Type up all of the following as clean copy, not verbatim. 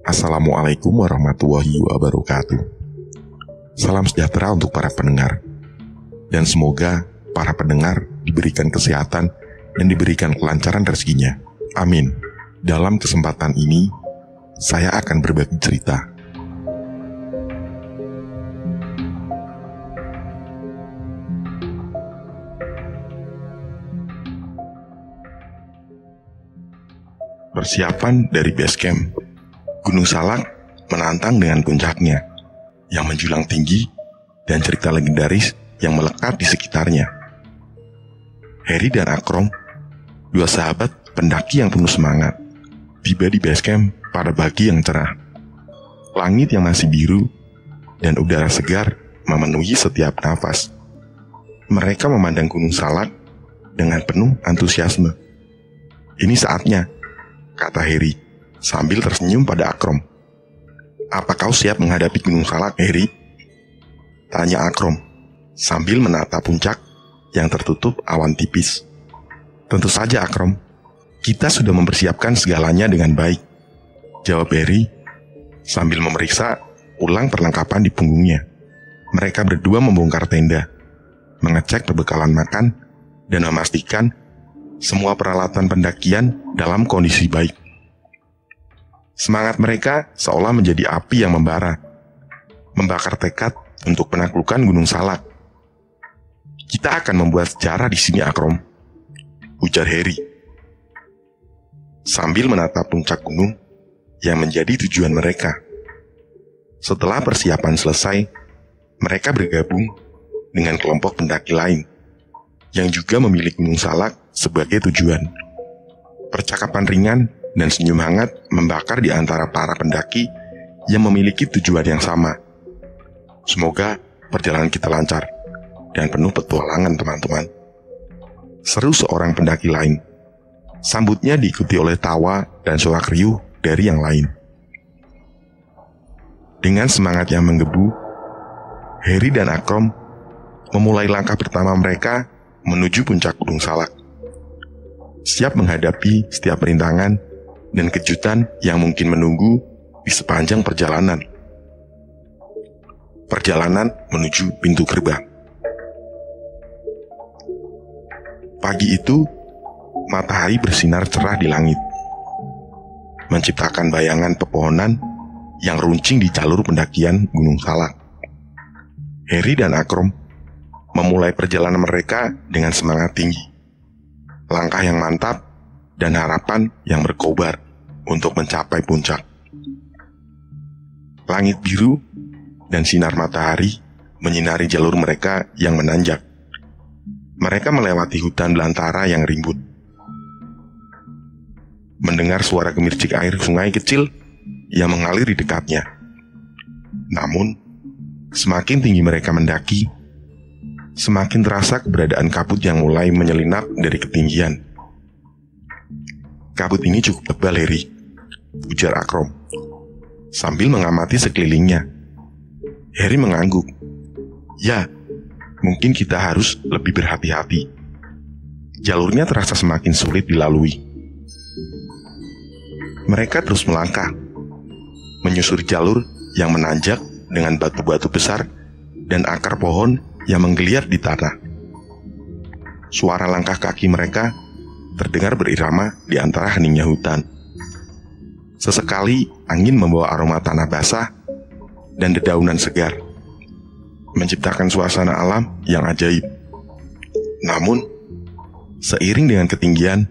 Assalamualaikum warahmatullahi wabarakatuh. Salam sejahtera untuk para pendengar. Dan semoga para pendengar diberikan kesehatan dan diberikan kelancaran rezekinya. Amin. Dalam kesempatan ini, saya akan berbagi cerita. Persiapan dari base camp. Gunung Salak menantang dengan puncaknya yang menjulang tinggi dan cerita legendaris yang melekat di sekitarnya. Heri dan Akrom, dua sahabat pendaki yang penuh semangat, tiba di base camp pada pagi yang cerah. Langit yang masih biru dan udara segar memenuhi setiap nafas. Mereka memandang Gunung Salak dengan penuh antusiasme. Ini saatnya, kata Heri sambil tersenyum pada Akrom. Apa kau siap menghadapi Gunung Salak, Heri? Tanya Akrom sambil menatap puncak yang tertutup awan tipis. Tentu saja, Akrom. Kita sudah mempersiapkan segalanya dengan baik, jawab Heri sambil memeriksa ulang perlengkapan di punggungnya. Mereka berdua membongkar tenda, mengecek perbekalan makan, dan memastikan semua peralatan pendakian dalam kondisi baik. Semangat mereka seolah menjadi api yang membara, membakar tekad untuk penaklukan Gunung Salak. Kita akan membuat sejarah di sini, Akrom, ujar Heri sambil menatap puncak gunung yang menjadi tujuan mereka. Setelah persiapan selesai, mereka bergabung dengan kelompok pendaki lain yang juga memilih Gunung Salak sebagai tujuan. Percakapan ringan dan senyum hangat membakar di antara para pendaki yang memiliki tujuan yang sama. Semoga perjalanan kita lancar dan penuh petualangan, teman-teman, seru seorang pendaki lain. Sambutnya diikuti oleh tawa dan sorak riuh dari yang lain. Dengan semangat yang menggebu, Heri dan Akrom memulai langkah pertama mereka menuju puncak Gunung Salak, siap menghadapi setiap rintangan dan kejutan yang mungkin menunggu di sepanjang perjalanan. Perjalanan menuju pintu gerbang. Pagi itu, matahari bersinar cerah di langit, menciptakan bayangan pepohonan yang runcing di jalur pendakian Gunung Salak. Heri dan Akrom memulai perjalanan mereka dengan semangat tinggi, langkah yang mantap, dan harapan yang berkobar untuk mencapai puncak. Langit biru dan sinar matahari menyinari jalur mereka yang menanjak. Mereka melewati hutan belantara yang rimbun. Mendengar suara gemercik air sungai kecil yang mengalir di dekatnya. Namun, semakin tinggi mereka mendaki, semakin terasa keberadaan kabut yang mulai menyelinap dari ketinggian. Kabut ini cukup tebal, Heri, ujar Akrom sambil mengamati sekelilingnya. Heri mengangguk. Ya, mungkin kita harus lebih berhati-hati. Jalurnya terasa semakin sulit dilalui. Mereka terus melangkah, menyusuri jalur yang menanjak dengan batu-batu besar dan akar pohon yang menggeliat di tanah. Suara langkah kaki mereka terdengar berirama di antara heningnya hutan. Sesekali angin membawa aroma tanah basah dan dedaunan segar, menciptakan suasana alam yang ajaib. Namun, seiring dengan ketinggian,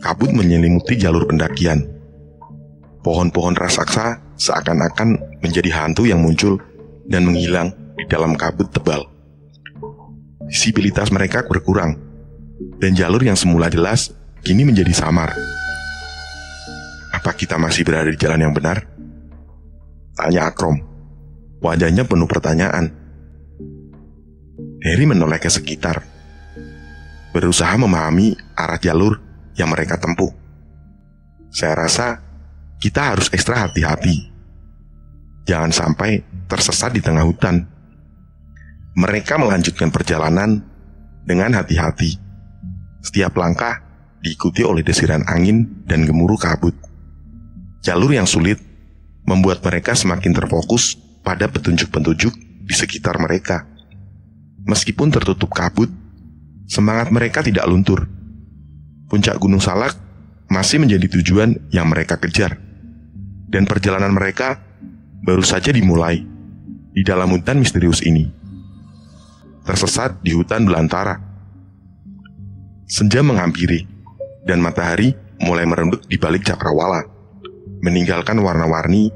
kabut menyelimuti jalur pendakian. Pohon-pohon raksasa seakan-akan menjadi hantu yang muncul dan menghilang di dalam kabut tebal. Visibilitas mereka berkurang, dan jalur yang semula jelas kini menjadi samar. Apa kita masih berada di jalan yang benar? Tanya Akrom, wajahnya penuh pertanyaan. Heri menoleh ke sekitar, berusaha memahami arah jalur yang mereka tempuh. Saya rasa kita harus ekstra hati-hati. Jangan sampai tersesat di tengah hutan. Mereka melanjutkan perjalanan dengan hati-hati. Setiap langkah diikuti oleh desiran angin dan gemuruh kabut. Jalur yang sulit membuat mereka semakin terfokus pada petunjuk-petunjuk di sekitar mereka. Meskipun tertutup kabut, semangat mereka tidak luntur. Puncak Gunung Salak masih menjadi tujuan yang mereka kejar. Dan perjalanan mereka baru saja dimulai di dalam hutan misterius ini. Tersesat di hutan belantara. Senja menghampiri dan matahari mulai merembuk di balik cakrawala, meninggalkan warna-warni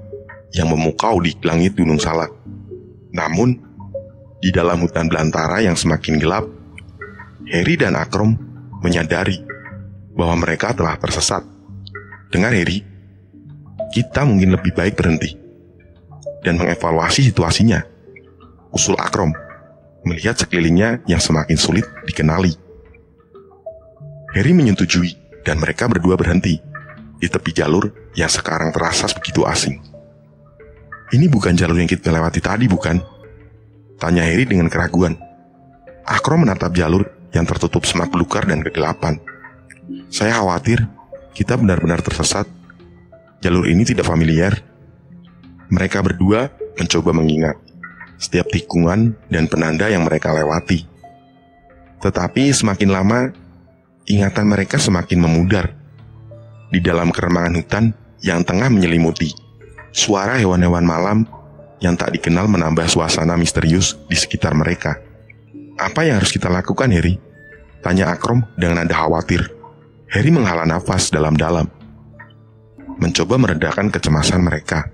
yang memukau di langit Gunung Salak. Namun, di dalam hutan belantara yang semakin gelap, Harry dan Akrom menyadari bahwa mereka telah tersesat. Dengar Harry, kita mungkin lebih baik berhenti dan mengevaluasi situasinya, usul Akrom, melihat sekelilingnya yang semakin sulit dikenali. Harry menyetujui dan mereka berdua berhenti di tepi jalur yang sekarang terasa begitu asing. Ini bukan jalur yang kita lewati tadi, bukan? Tanya Harry dengan keraguan. Akrom menatap jalur yang tertutup semak belukar dan kegelapan. Saya khawatir kita benar-benar tersesat. Jalur ini tidak familiar. Mereka berdua mencoba mengingat setiap tikungan dan penanda yang mereka lewati. Tetapi semakin lama, ingatan mereka semakin memudar. Di dalam keremangan hutan yang tengah menyelimuti, suara hewan-hewan malam yang tak dikenal menambah suasana misterius di sekitar mereka. Apa yang harus kita lakukan, Harry? Tanya Akrom dengan nada khawatir. Harry menghela nafas dalam-dalam, mencoba meredakan kecemasan mereka.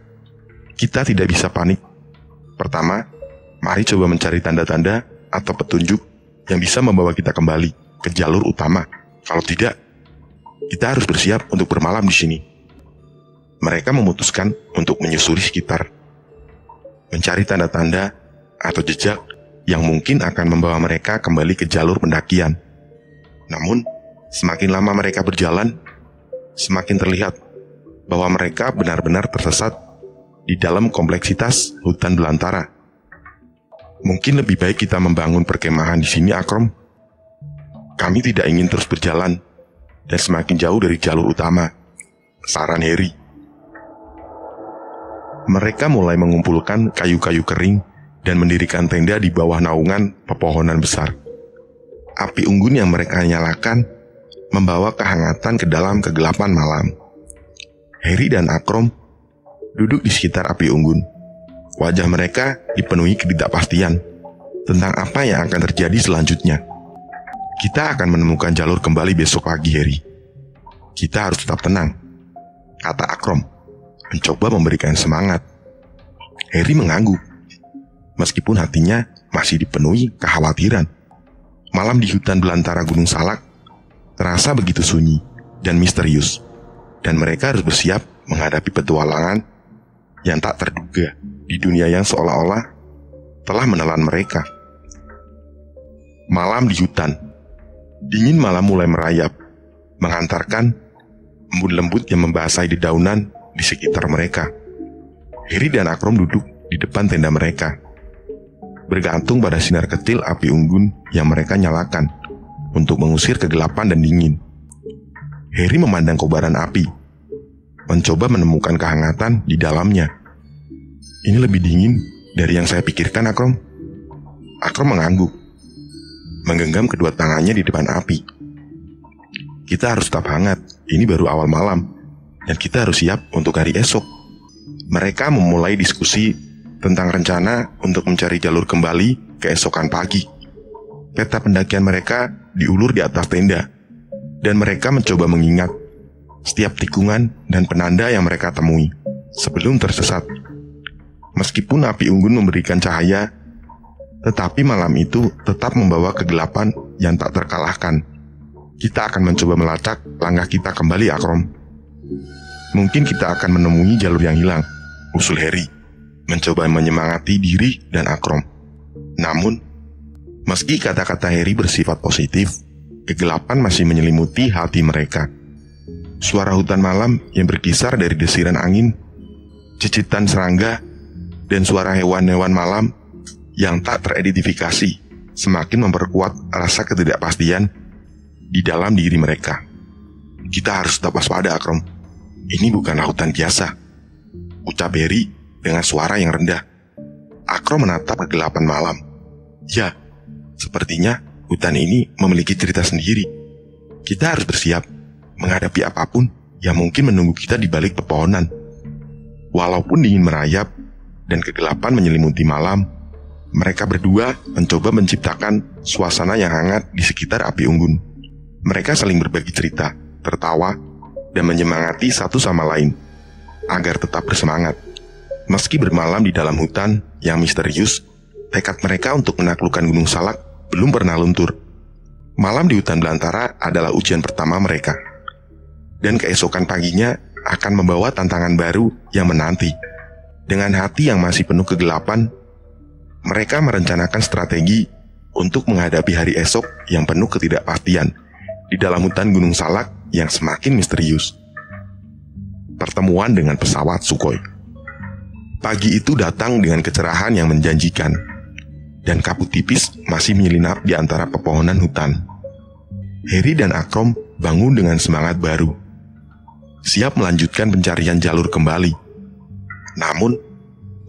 Kita tidak bisa panik. Pertama, mari coba mencari tanda-tanda atau petunjuk yang bisa membawa kita kembali ke jalur utama. Kalau tidak, kita harus bersiap untuk bermalam di sini. Mereka memutuskan untuk menyusuri sekitar, mencari tanda-tanda atau jejak yang mungkin akan membawa mereka kembali ke jalur pendakian. Namun, semakin lama mereka berjalan, semakin terlihat bahwa mereka benar-benar tersesat di dalam kompleksitas hutan belantara. Mungkin lebih baik kita membangun perkemahan di sini, Akrom. Kami tidak ingin terus berjalan dan semakin jauh dari jalur utama, saran Harry. Mereka mulai mengumpulkan kayu-kayu kering dan mendirikan tenda di bawah naungan pepohonan besar. Api unggun yang mereka nyalakan membawa kehangatan ke dalam kegelapan malam. Harry dan Akrom duduk di sekitar api unggun. Wajah mereka dipenuhi ketidakpastian tentang apa yang akan terjadi selanjutnya. Kita akan menemukan jalur kembali besok pagi, Harry. Kita harus tetap tenang, kata Akrom, mencoba memberikan semangat. Harry mengangguk, meskipun hatinya masih dipenuhi kekhawatiran. Malam di hutan belantara Gunung Salak terasa begitu sunyi dan misterius, dan mereka harus bersiap menghadapi petualangan yang tak terduga di dunia yang seolah-olah telah menelan mereka. Malam di hutan. Dingin malam mulai merayap, menghantarkan embun lembut yang membasahi dedaunan di sekitar mereka. Harry dan Akrom duduk di depan tenda mereka, bergantung pada sinar kecil api unggun yang mereka nyalakan untuk mengusir kegelapan dan dingin. Harry memandang kobaran api, mencoba menemukan kehangatan di dalamnya. Ini lebih dingin dari yang saya pikirkan, Akrom. Akrom mengangguk, menggenggam kedua tangannya di depan api. Kita harus tetap hangat, ini baru awal malam, dan kita harus siap untuk hari esok. Mereka memulai diskusi tentang rencana untuk mencari jalur kembali keesokan pagi. Peta pendakian mereka diulur di atas tenda, dan mereka mencoba mengingat setiap tikungan dan penanda yang mereka temui sebelum tersesat. Meskipun api unggun memberikan cahaya, tetapi malam itu tetap membawa kegelapan yang tak terkalahkan. Kita akan mencoba melacak langkah kita kembali, Akrom. Mungkin kita akan menemui jalur yang hilang, usul Harry, mencoba menyemangati diri dan Akrom. Namun, meski kata-kata Harry bersifat positif, kegelapan masih menyelimuti hati mereka. Suara hutan malam yang berkisar dari desiran angin, cicitan serangga, dan suara hewan-hewan malam yang tak teridentifikasi semakin memperkuat rasa ketidakpastian di dalam diri mereka. Kita harus tetap waspada, Akrom. Ini bukan lautan biasa, ucap Harry dengan suara yang rendah. Akrom menatap kegelapan malam. Ya, sepertinya hutan ini memiliki cerita sendiri. Kita harus bersiap menghadapi apapun yang mungkin menunggu kita di balik pepohonan. Walaupun dingin merayap dan kegelapan menyelimuti malam, mereka berdua mencoba menciptakan suasana yang hangat di sekitar api unggun. Mereka saling berbagi cerita, tertawa, dan menyemangati satu sama lain agar tetap bersemangat. Meski bermalam di dalam hutan yang misterius, tekad mereka untuk menaklukkan Gunung Salak belum pernah luntur. Malam di hutan belantara adalah ujian pertama mereka, dan keesokan paginya akan membawa tantangan baru yang menanti. Dengan hati yang masih penuh kegelapan, mereka merencanakan strategi untuk menghadapi hari esok yang penuh ketidakpastian di dalam hutan Gunung Salak yang semakin misterius. Pertemuan dengan pesawat Sukhoi. Pagi itu datang dengan kecerahan yang menjanjikan, dan kabut tipis masih menyelinap di antara pepohonan hutan. Harry dan Akrom bangun dengan semangat baru, siap melanjutkan pencarian jalur kembali. Namun,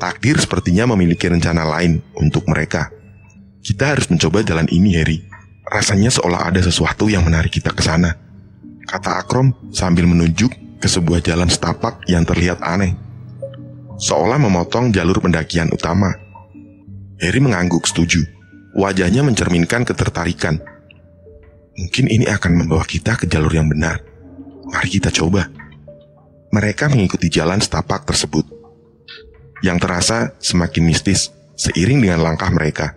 takdir sepertinya memiliki rencana lain untuk mereka. Kita harus mencoba jalan ini, Harry. Rasanya seolah ada sesuatu yang menarik kita ke sana, kata Akrom sambil menunjuk ke sebuah jalan setapak yang terlihat aneh, seolah memotong jalur pendakian utama. Harry mengangguk setuju. Wajahnya mencerminkan ketertarikan. Mungkin ini akan membawa kita ke jalur yang benar. Mari kita coba. Mereka mengikuti jalan setapak tersebut, yang terasa semakin mistis seiring dengan langkah mereka.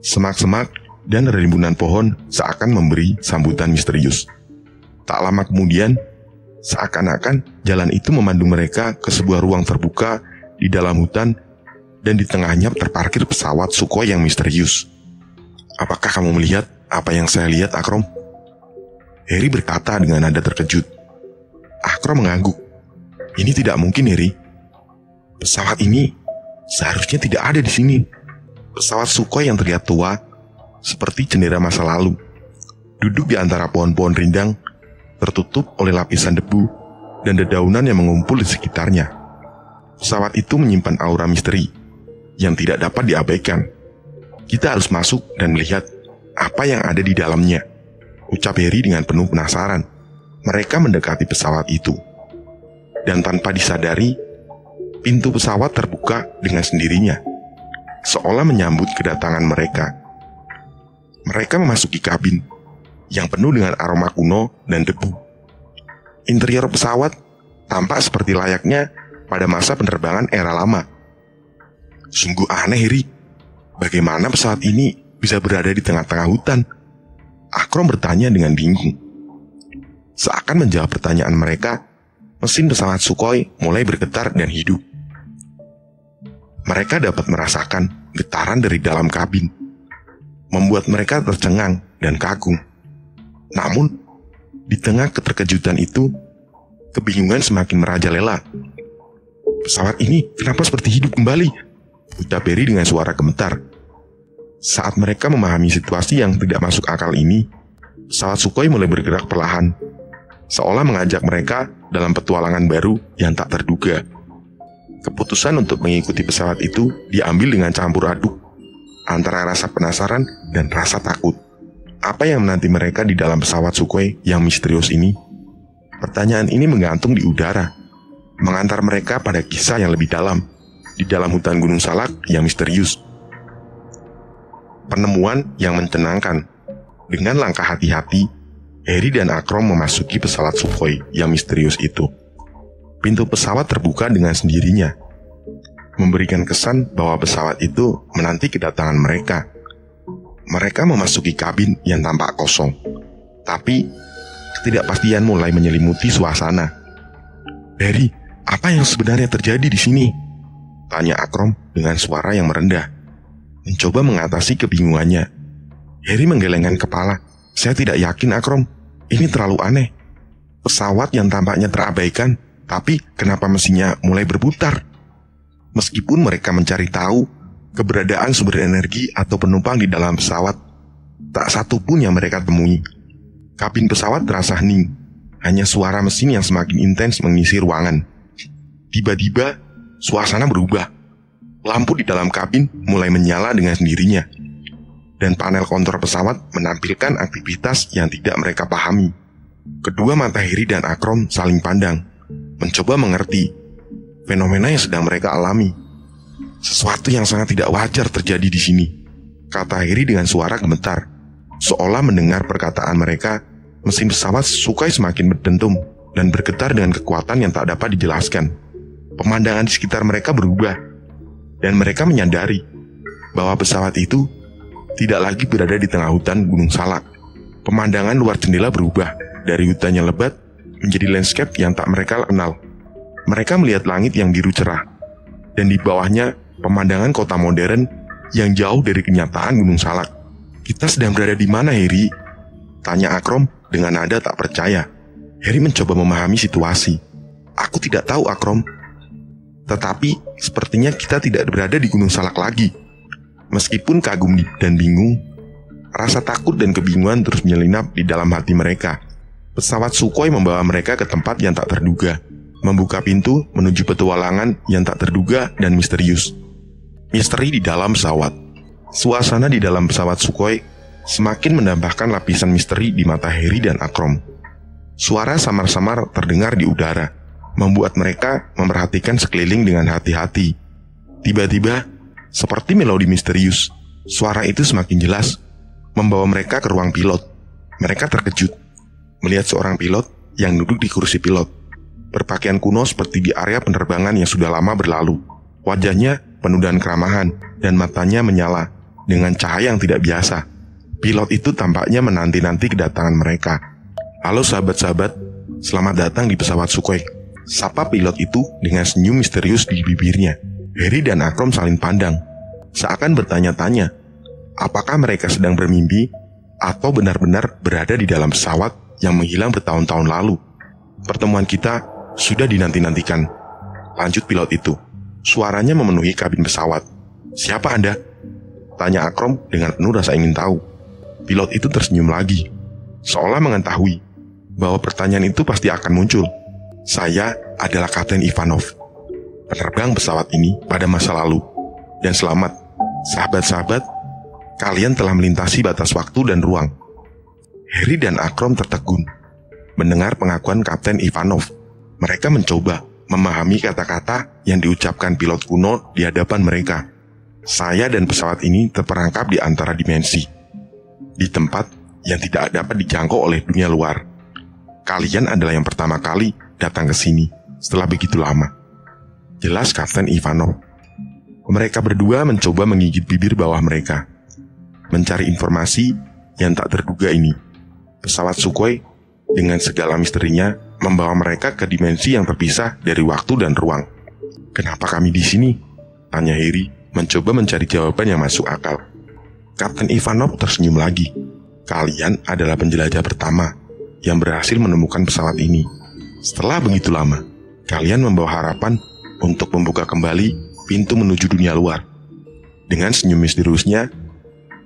Semak-semak dan rimbunan pohon seakan memberi sambutan misterius. Tak lama kemudian, seakan-akan jalan itu memandu mereka ke sebuah ruang terbuka di dalam hutan, dan di tengahnya terparkir pesawat Sukhoi yang misterius. Apakah kamu melihat apa yang saya lihat, Akrom? Harry berkata dengan nada terkejut. Akrom mengangguk. Ini tidak mungkin, Harry. Pesawat ini seharusnya tidak ada di sini. Pesawat Sukhoi yang terlihat tua, seperti cendera masa lalu, duduk di antara pohon-pohon rindang, tertutup oleh lapisan debu dan dedaunan yang mengumpul di sekitarnya. Pesawat itu menyimpan aura misteri yang tidak dapat diabaikan. Kita harus masuk dan melihat apa yang ada di dalamnya, ucap Harry dengan penuh penasaran. Mereka mendekati pesawat itu, dan tanpa disadari, pintu pesawat terbuka dengan sendirinya, seolah menyambut kedatangan mereka. Mereka memasuki kabin yang penuh dengan aroma kuno dan debu. Interior pesawat tampak seperti layaknya pada masa penerbangan era lama. Sungguh aneh, Harry. Bagaimana pesawat ini bisa berada di tengah-tengah hutan? Akrom bertanya dengan bingung. Seakan menjawab pertanyaan mereka, mesin pesawat Sukhoi mulai bergetar dan hidup. Mereka dapat merasakan getaran dari dalam kabin, membuat mereka tercengang dan kagum. Namun, di tengah keterkejutan itu, kebingungan semakin merajalela. Pesawat ini kenapa seperti hidup kembali? Ucap Harry dengan suara gemetar. Saat mereka memahami situasi yang tidak masuk akal ini, pesawat Sukhoi mulai bergerak perlahan, seolah mengajak mereka dalam petualangan baru yang tak terduga. Keputusan untuk mengikuti pesawat itu diambil dengan campur aduk antara rasa penasaran dan rasa takut. Apa yang menanti mereka di dalam pesawat Sukhoi yang misterius ini? Pertanyaan ini menggantung di udara, mengantar mereka pada kisah yang lebih dalam di dalam hutan Gunung Salak yang misterius. Penemuan yang menyenangkan. Dengan langkah hati-hati, Harry dan Akrom memasuki pesawat Sukhoi yang misterius itu. Pintu pesawat terbuka dengan sendirinya, memberikan kesan bahwa pesawat itu menanti kedatangan mereka. Mereka memasuki kabin yang tampak kosong, tapi ketidakpastian mulai menyelimuti suasana. Harry, apa yang sebenarnya terjadi di sini? Tanya Akrom dengan suara yang merendah, mencoba mengatasi kebingungannya. Harry menggelengkan kepala. Saya tidak yakin, Akrom. Ini terlalu aneh. Pesawat yang tampaknya terabaikan, tapi kenapa mesinnya mulai berputar? Meskipun mereka mencari tahu keberadaan sumber energi atau penumpang di dalam pesawat, tak satu pun yang mereka temui. Kabin pesawat terasa hening, hanya suara mesin yang semakin intens mengisi ruangan. Tiba-tiba, suasana berubah. Lampu di dalam kabin mulai menyala dengan sendirinya. Dan panel kontrol pesawat menampilkan aktivitas yang tidak mereka pahami. Kedua mata Harry dan Akrom saling pandang, mencoba mengerti fenomena yang sedang mereka alami. Sesuatu yang sangat tidak wajar terjadi di sini, kata Harry dengan suara gemetar. Seolah mendengar perkataan mereka, mesin pesawat Sukhoi semakin berdentum dan bergetar dengan kekuatan yang tak dapat dijelaskan. Pemandangan di sekitar mereka berubah, dan mereka menyadari bahwa pesawat itu tidak lagi berada di tengah hutan Gunung Salak. Pemandangan luar jendela berubah dari hutan yang lebat menjadi landscape yang tak mereka kenal. Mereka melihat langit yang biru cerah, dan di bawahnya pemandangan kota modern yang jauh dari kenyataan Gunung Salak. Kita sedang berada di mana, Harry? Tanya Akrom dengan nada tak percaya. Harry mencoba memahami situasi. Aku tidak tahu, Akrom. Tetapi sepertinya kita tidak berada di Gunung Salak lagi. Meskipun kagum dan bingung, rasa takut dan kebingungan terus menyelinap di dalam hati mereka. Pesawat Sukhoi membawa mereka ke tempat yang tak terduga, membuka pintu menuju petualangan yang tak terduga dan misterius. Misteri di dalam pesawat. Suasana di dalam pesawat Sukhoi semakin menambahkan lapisan misteri di mata Harry dan Akrom. Suara samar-samar terdengar di udara, membuat mereka memperhatikan sekeliling dengan hati-hati. Tiba-tiba, seperti melodi misterius, suara itu semakin jelas, membawa mereka ke ruang pilot. Mereka terkejut melihat seorang pilot yang duduk di kursi pilot, berpakaian kuno seperti di area penerbangan yang sudah lama berlalu. Wajahnya penuh dengan keramahan dan matanya menyala dengan cahaya yang tidak biasa. Pilot itu tampaknya menanti-nanti kedatangan mereka. Halo sahabat-sahabat, selamat datang di pesawat Sukhoi, sapa pilot itu dengan senyum misterius di bibirnya. Harry dan Akrom saling pandang, seakan bertanya-tanya, apakah mereka sedang bermimpi atau benar-benar berada di dalam pesawat yang menghilang bertahun-tahun lalu. Pertemuan kita sudah dinanti-nantikan, lanjut pilot itu. Suaranya memenuhi kabin pesawat. Siapa Anda? Tanya Akrom dengan penuh rasa ingin tahu. Pilot itu tersenyum lagi, seolah mengetahui bahwa pertanyaan itu pasti akan muncul. Saya adalah Kapten Ivanov, penerbang pesawat ini pada masa lalu. Dan selamat, sahabat-sahabat, kalian telah melintasi batas waktu dan ruang. Harry dan Akrom tertegun mendengar pengakuan Kapten Ivanov. Mereka mencoba memahami kata-kata yang diucapkan pilot kuno di hadapan mereka. Saya dan pesawat ini terperangkap di antara dimensi, di tempat yang tidak dapat dijangkau oleh dunia luar. Kalian adalah yang pertama kali datang ke sini setelah begitu lama, jelas Kapten Ivanov. Mereka berdua mencoba menggigit bibir bawah mereka, mencari informasi yang tak terduga ini. Pesawat Sukhoi dengan segala misterinya membawa mereka ke dimensi yang terpisah dari waktu dan ruang. Kenapa kami di sini? Tanya Harry, mencoba mencari jawaban yang masuk akal. Kapten Ivanov tersenyum lagi. Kalian adalah penjelajah pertama yang berhasil menemukan pesawat ini. Setelah begitu lama, kalian membawa harapan untuk membuka kembali pintu menuju dunia luar. Dengan senyum misteriusnya,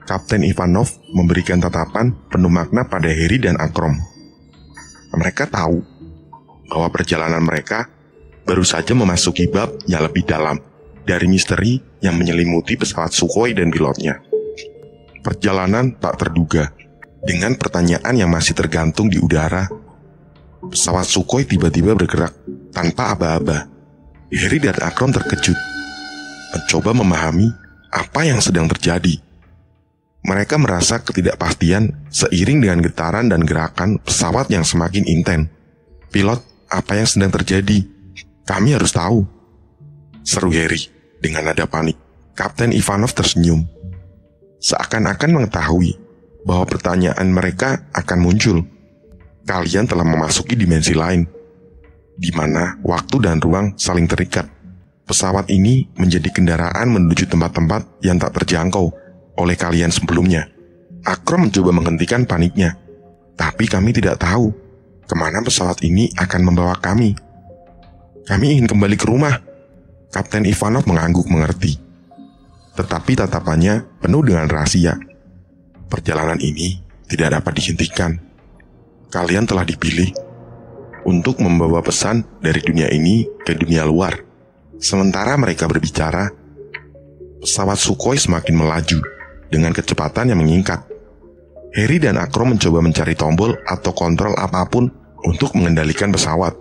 Kapten Ivanov memberikan tatapan penuh makna pada Harry dan Akrom. Mereka tahu bahwa perjalanan mereka baru saja memasuki bab yang lebih dalam dari misteri yang menyelimuti pesawat Sukhoi dan pilotnya. Perjalanan tak terduga. Dengan pertanyaan yang masih tergantung di udara, pesawat Sukhoi tiba-tiba bergerak tanpa aba-aba. Harry dan Akrom terkejut, mencoba memahami apa yang sedang terjadi. Mereka merasa ketidakpastian seiring dengan getaran dan gerakan pesawat yang semakin intens. Pilot, apa yang sedang terjadi? Kami harus tahu, seru Harry dengan nada panik. Kapten Ivanov tersenyum, seakan-akan mengetahui bahwa pertanyaan mereka akan muncul. Kalian telah memasuki dimensi lain, di mana waktu dan ruang saling terikat. Pesawat ini menjadi kendaraan menuju tempat-tempat yang tak terjangkau oleh kalian sebelumnya. Akrom mencoba menghentikan paniknya. Tapi kami tidak tahu kemana pesawat ini akan membawa kami. Kami ingin kembali ke rumah. Kapten Ivanov mengangguk mengerti. Tetapi tatapannya penuh dengan rahasia. Perjalanan ini tidak dapat dihentikan. Kalian telah dipilih untuk membawa pesan dari dunia ini ke dunia luar. Sementara mereka berbicara, pesawat Sukhoi semakin melaju dengan kecepatan yang meningkat. Harry dan Akrom mencoba mencari tombol atau kontrol apapun untuk mengendalikan pesawat.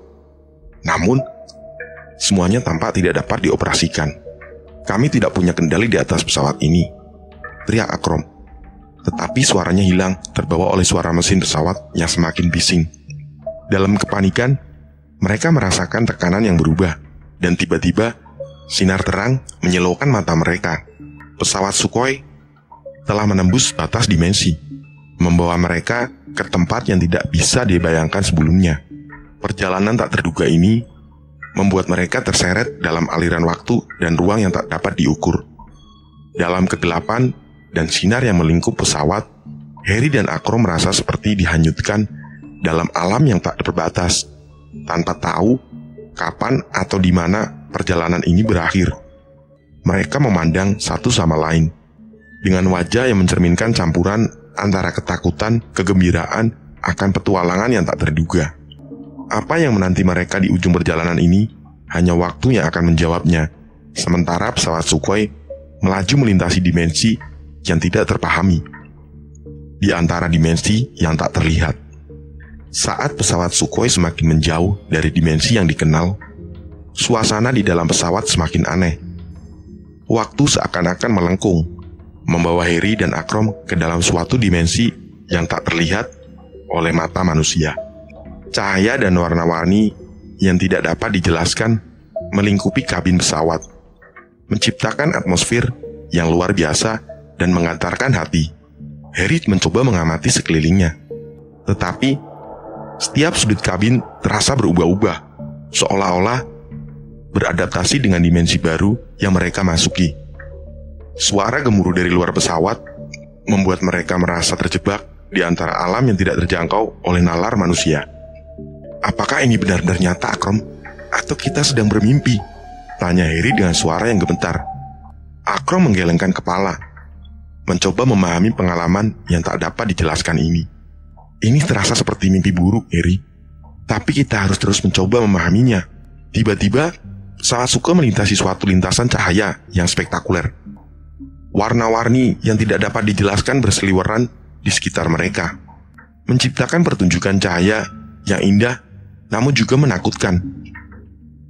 Namun, semuanya tampak tidak dapat dioperasikan. "Kami tidak punya kendali di atas pesawat ini," teriak Akrom. Tetapi suaranya hilang, terbawa oleh suara mesin pesawat yang semakin bising. Dalam kepanikan, mereka merasakan tekanan yang berubah, dan tiba-tiba sinar terang menyilaukan mata mereka. Pesawat Sukhoi telah menembus batas dimensi, membawa mereka ke tempat yang tidak bisa dibayangkan sebelumnya. Perjalanan tak terduga ini membuat mereka terseret dalam aliran waktu dan ruang yang tak dapat diukur. Dalam kegelapan dan sinar yang melingkup pesawat, Harry dan Akrom merasa seperti dihanyutkan dalam alam yang tak terbatas, tanpa tahu kapan atau di mana perjalanan ini berakhir. Mereka memandang satu sama lain, dengan wajah yang mencerminkan campuran antara ketakutan, kegembiraan akan petualangan yang tak terduga. Apa yang menanti mereka di ujung perjalanan ini, hanya waktu yang akan menjawabnya, sementara pesawat Sukhoi melaju melintasi dimensi yang tidak terpahami, di antara dimensi yang tak terlihat. Saat pesawat Sukhoi semakin menjauh dari dimensi yang dikenal, suasana di dalam pesawat semakin aneh. Waktu seakan-akan melengkung, membawa Harry dan Akrom ke dalam suatu dimensi yang tak terlihat oleh mata manusia. Cahaya dan warna-warni yang tidak dapat dijelaskan melingkupi kabin pesawat, menciptakan atmosfer yang luar biasa dan mengantarkan hati. Harry mencoba mengamati sekelilingnya, tetapi setiap sudut kabin terasa berubah-ubah, seolah-olah beradaptasi dengan dimensi baru yang mereka masuki. Suara gemuruh dari luar pesawat membuat mereka merasa terjebak di antara alam yang tidak terjangkau oleh nalar manusia. "Apakah ini benar-benar nyata, Akrom? Atau kita sedang bermimpi?" tanya Harry dengan suara yang gemetar. Akrom menggelengkan kepala, mencoba memahami pengalaman yang tak dapat dijelaskan ini. "Ini terasa seperti mimpi buruk, Harry. Tapi kita harus terus mencoba memahaminya." Tiba-tiba, pesawat Sukhoi melintasi suatu lintasan cahaya yang spektakuler. Warna-warni yang tidak dapat dijelaskan berseliweran di sekitar mereka, menciptakan pertunjukan cahaya yang indah namun juga menakutkan.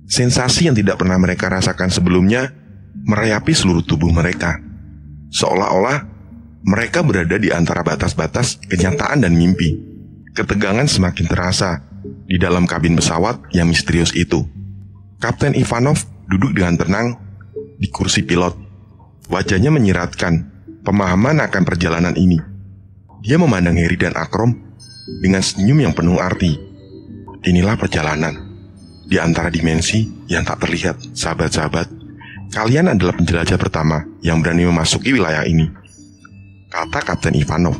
Sensasi yang tidak pernah mereka rasakan sebelumnya merayapi seluruh tubuh mereka, seolah-olah mereka berada di antara batas-batas kenyataan dan mimpi. Ketegangan semakin terasa di dalam kabin pesawat yang misterius itu. Kapten Ivanov duduk dengan tenang di kursi pilot. Wajahnya menyiratkan pemahaman akan perjalanan ini. Dia memandang Harry dan Akrom dengan senyum yang penuh arti. "Inilah perjalanan di antara dimensi yang tak terlihat, sahabat-sahabat. Kalian adalah penjelajah pertama yang berani memasuki wilayah ini," kata Kapten Ivanov.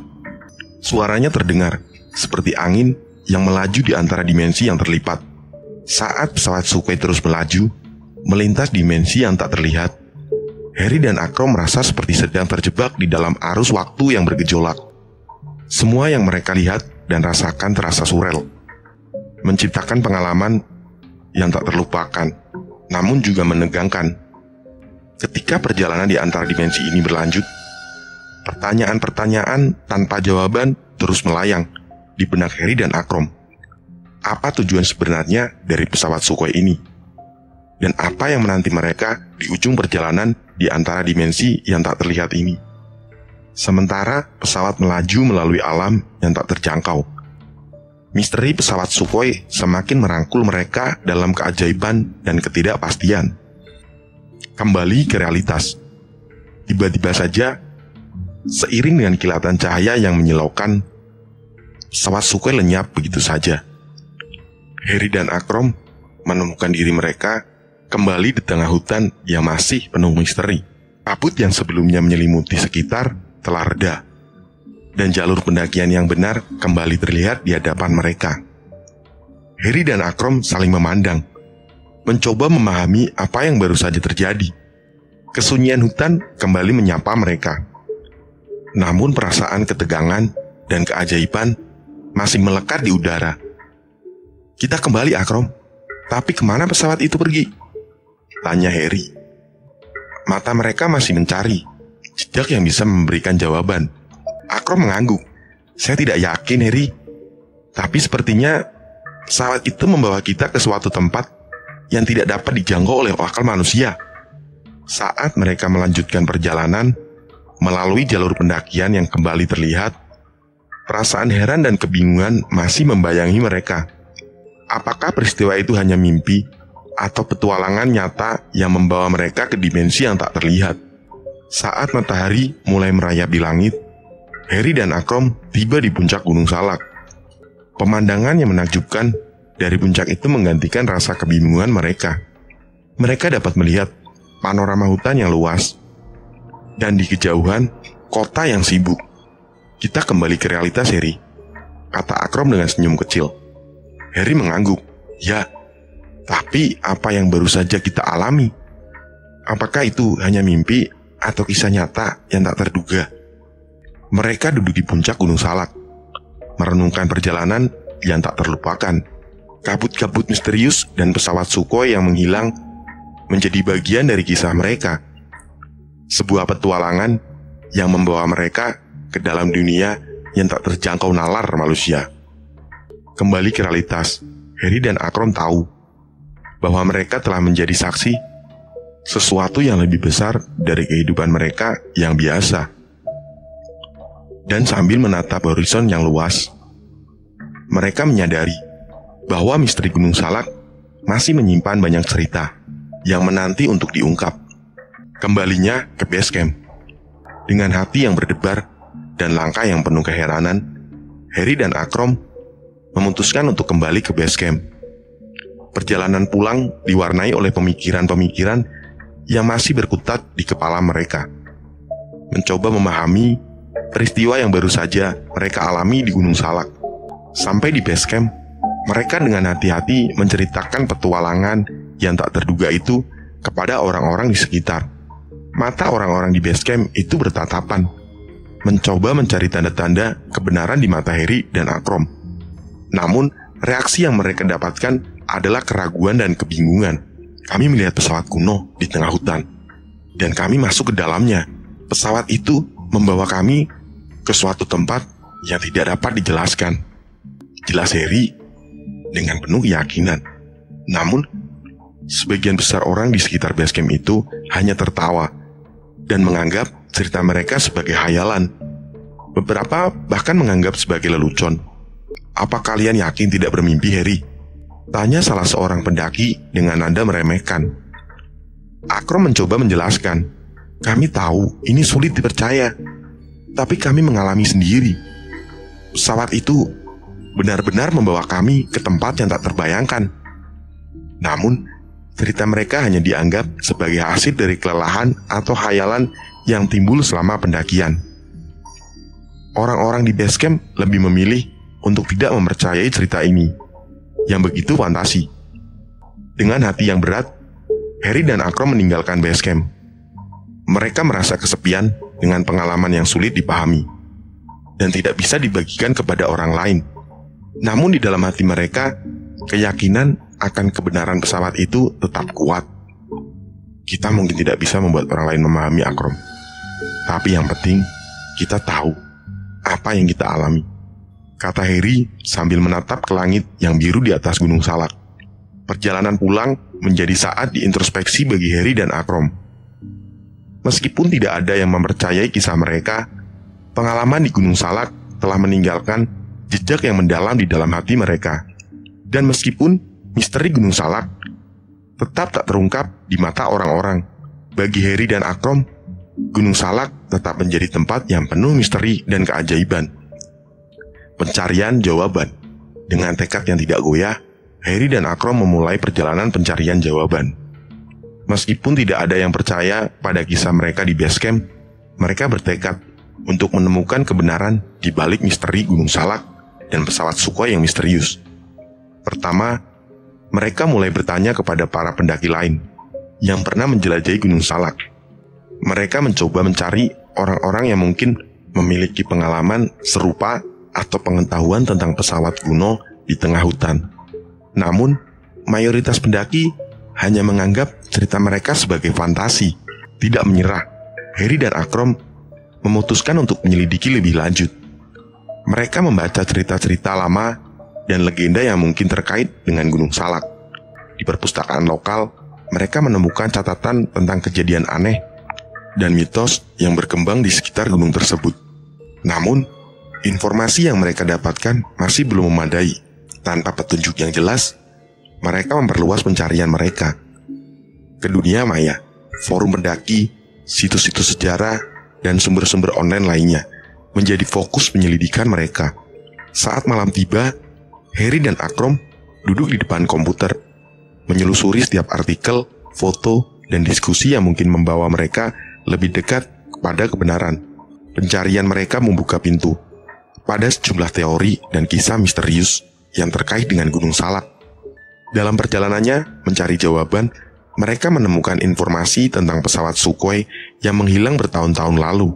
Suaranya terdengar seperti angin yang melaju di antara dimensi yang terlipat. Saat pesawat Sukhoi terus melaju, melintas dimensi yang tak terlihat, Harry dan Akrom merasa seperti sedang terjebak di dalam arus waktu yang bergejolak. Semua yang mereka lihat dan rasakan terasa surreal, menciptakan pengalaman yang tak terlupakan, namun juga menegangkan. Ketika perjalanan di antara dimensi ini berlanjut, pertanyaan-pertanyaan tanpa jawaban terus melayang di benak Harry dan Akrom. Apa tujuan sebenarnya dari pesawat Sukhoi ini? Dan apa yang menanti mereka di ujung perjalanan di antara dimensi yang tak terlihat ini? Sementara pesawat melaju melalui alam yang tak terjangkau, misteri pesawat Sukhoi semakin merangkul mereka dalam keajaiban dan ketidakpastian. Kembali ke realitas. Tiba-tiba saja, seiring dengan kilatan cahaya yang menyilaukan, pesawat Sukhoi lenyap begitu saja. Harry dan Akrom menemukan diri mereka kembali di tengah hutan yang masih penuh misteri. Kabut yang sebelumnya menyelimuti sekitar telah reda, dan jalur pendakian yang benar kembali terlihat di hadapan mereka. Harry dan Akrom saling memandang, mencoba memahami apa yang baru saja terjadi. Kesunyian hutan kembali menyapa mereka. Namun perasaan ketegangan dan keajaiban masih melekat di udara. Kita kembali, Akrom. Tapi kemana pesawat itu pergi? Tanya Harry. Mata mereka masih mencari jejak yang bisa memberikan jawaban. Akrom mengangguk. Saya tidak yakin, Harry. Tapi sepertinya pesawat itu membawa kita ke suatu tempat yang tidak dapat dijangkau oleh akal manusia. Saat mereka melanjutkan perjalanan melalui jalur pendakian yang kembali terlihat, perasaan heran dan kebingungan masih membayangi mereka. Apakah peristiwa itu hanya mimpi atau petualangan nyata yang membawa mereka ke dimensi yang tak terlihat? Saat matahari mulai merayap di langit, Harry dan Akrom tiba di puncak Gunung Salak. Pemandangan yang menakjubkan dari puncak itu menggantikan rasa kebingungan mereka. Mereka dapat melihat panorama hutan yang luas, dan di kejauhan, kota yang sibuk. Kita kembali ke realitas, Harry, kata Akrom dengan senyum kecil. Harry mengangguk. Ya, tapi apa yang baru saja kita alami? Apakah itu hanya mimpi atau kisah nyata yang tak terduga? Mereka duduk di puncak Gunung Salak, merenungkan perjalanan yang tak terlupakan. Kabut-kabut misterius dan pesawat Sukhoi yang menghilang menjadi bagian dari kisah mereka. Sebuah petualangan yang membawa mereka ke dalam dunia yang tak terjangkau nalar manusia. Kembali ke realitas, Harry dan Akrom tahu bahwa mereka telah menjadi saksi sesuatu yang lebih besar dari kehidupan mereka yang biasa. Dan sambil menatap horizon yang luas, mereka menyadari bahwa misteri Gunung Salak masih menyimpan banyak cerita yang menanti untuk diungkap. Kembalinya ke base camp. Dengan hati yang berdebar dan langkah yang penuh keheranan, Harry dan Akrom memutuskan untuk kembali ke base camp. Perjalanan pulang diwarnai oleh pemikiran-pemikiran yang masih berkutat di kepala mereka. Mencoba memahami peristiwa yang baru saja mereka alami di Gunung Salak. Sampai di base camp, mereka dengan hati-hati menceritakan petualangan yang tak terduga itu kepada orang-orang di sekitar. Mata orang-orang di base camp itu bertatapan, mencoba mencari tanda-tanda kebenaran di mata Harry dan Akrom. Namun, reaksi yang mereka dapatkan adalah keraguan dan kebingungan. Kami melihat pesawat kuno di tengah hutan, dan kami masuk ke dalamnya. Pesawat itu membawa kami ke suatu tempat yang tidak dapat dijelaskan. Jelas Harry dengan penuh keyakinan. Namun, sebagian besar orang di sekitar base camp itu hanya tertawa dan menganggap cerita mereka sebagai hayalan. Beberapa bahkan menganggap sebagai lelucon. Apa kalian yakin tidak bermimpi, Harry? Tanya salah seorang pendaki dengan nada meremehkan. Akrom mencoba menjelaskan. Kami tahu ini sulit dipercaya, tapi kami mengalami sendiri. Pesawat itu benar-benar membawa kami ke tempat yang tak terbayangkan. Namun, cerita mereka hanya dianggap sebagai hasil dari kelelahan atau hayalan yang timbul selama pendakian. Orang-orang di base camp lebih memilih untuk tidak mempercayai cerita ini yang begitu fantasi. Dengan hati yang berat, Harry dan Akrom meninggalkan base camp. Mereka merasa kesepian dengan pengalaman yang sulit dipahami dan tidak bisa dibagikan kepada orang lain. Namun di dalam hati mereka, keyakinan akan kebenaran pesawat itu tetap kuat. Kita mungkin tidak bisa membuat orang lain memahami, Akrom. Tapi yang penting, kita tahu apa yang kita alami, kata Harry sambil menatap ke langit yang biru di atas Gunung Salak. Perjalanan pulang menjadi saat diintrospeksi bagi Harry dan Akrom. Meskipun tidak ada yang mempercayai kisah mereka, pengalaman di Gunung Salak telah meninggalkan jejak yang mendalam di dalam hati mereka. Dan meskipun misteri Gunung Salak tetap tak terungkap di mata orang-orang, bagi Harry dan Akrom, Gunung Salak tetap menjadi tempat yang penuh misteri dan keajaiban. Pencarian jawaban. Dengan tekad yang tidak goyah, Harry dan Akrom memulai perjalanan pencarian jawaban. Meskipun tidak ada yang percaya pada kisah mereka di base camp, mereka bertekad untuk menemukan kebenaran di balik misteri Gunung Salak dan pesawat Sukhoi yang misterius. Pertama, mereka mulai bertanya kepada para pendaki lain yang pernah menjelajahi Gunung Salak. Mereka mencoba mencari orang-orang yang mungkin memiliki pengalaman serupa atau pengetahuan tentang pesawat kuno di tengah hutan. Namun, mayoritas pendaki hanya menganggap cerita mereka sebagai fantasi. Tidak menyerah, Harry dan Akrom memutuskan untuk menyelidiki lebih lanjut. Mereka membaca cerita-cerita lama dan legenda yang mungkin terkait dengan Gunung Salak. Di perpustakaan lokal, mereka menemukan catatan tentang kejadian aneh dan mitos yang berkembang di sekitar gunung tersebut. Namun, informasi yang mereka dapatkan masih belum memadai. Tanpa petunjuk yang jelas, mereka memperluas pencarian mereka ke dunia maya, forum pendaki, situs-situs sejarah, dan sumber-sumber online lainnya menjadi fokus penyelidikan mereka. Saat malam tiba, Harry dan Akrom duduk di depan komputer, menyelusuri setiap artikel, foto, dan diskusi yang mungkin membawa mereka lebih dekat kepada kebenaran. Pencarian mereka membuka pintu pada sejumlah teori dan kisah misterius yang terkait dengan Gunung Salak. Dalam perjalanannya mencari jawaban, mereka menemukan informasi tentang pesawat Sukhoi yang menghilang bertahun-tahun lalu.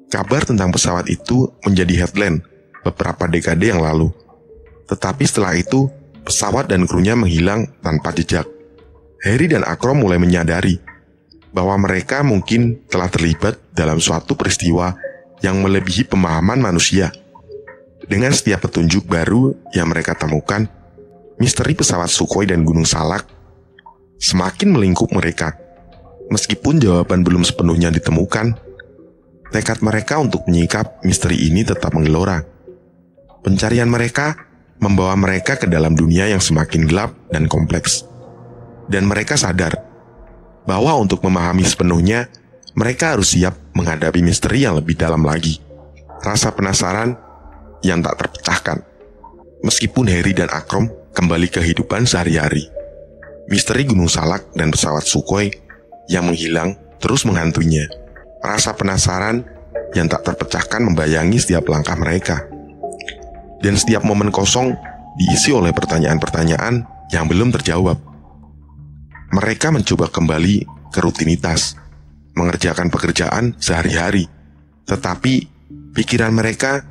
Kabar tentang pesawat itu menjadi headline beberapa dekade yang lalu. Tetapi setelah itu, pesawat dan krunya menghilang tanpa jejak. Harry dan Akrom mulai menyadari bahwa mereka mungkin telah terlibat dalam suatu peristiwa yang melebihi pemahaman manusia. Dengan setiap petunjuk baru yang mereka temukan, misteri pesawat Sukhoi dan Gunung Salak semakin melingkup mereka. Meskipun jawaban belum sepenuhnya ditemukan, tekad mereka untuk menyikap misteri ini tetap menggelora. Pencarian mereka membawa mereka ke dalam dunia yang semakin gelap dan kompleks. Dan mereka sadar bahwa untuk memahami sepenuhnya, mereka harus siap menghadapi misteri yang lebih dalam lagi. Rasa penasaran yang tak terpecahkan. Meskipun Harry dan Akrom kembali ke kehidupan sehari-hari, misteri Gunung Salak dan pesawat Sukhoi yang menghilang terus menghantuinya. Rasa penasaran yang tak terpecahkan membayangi setiap langkah mereka. Dan setiap momen kosong diisi oleh pertanyaan-pertanyaan yang belum terjawab. Mereka mencoba kembali ke rutinitas, mengerjakan pekerjaan sehari-hari. Tetapi pikiran mereka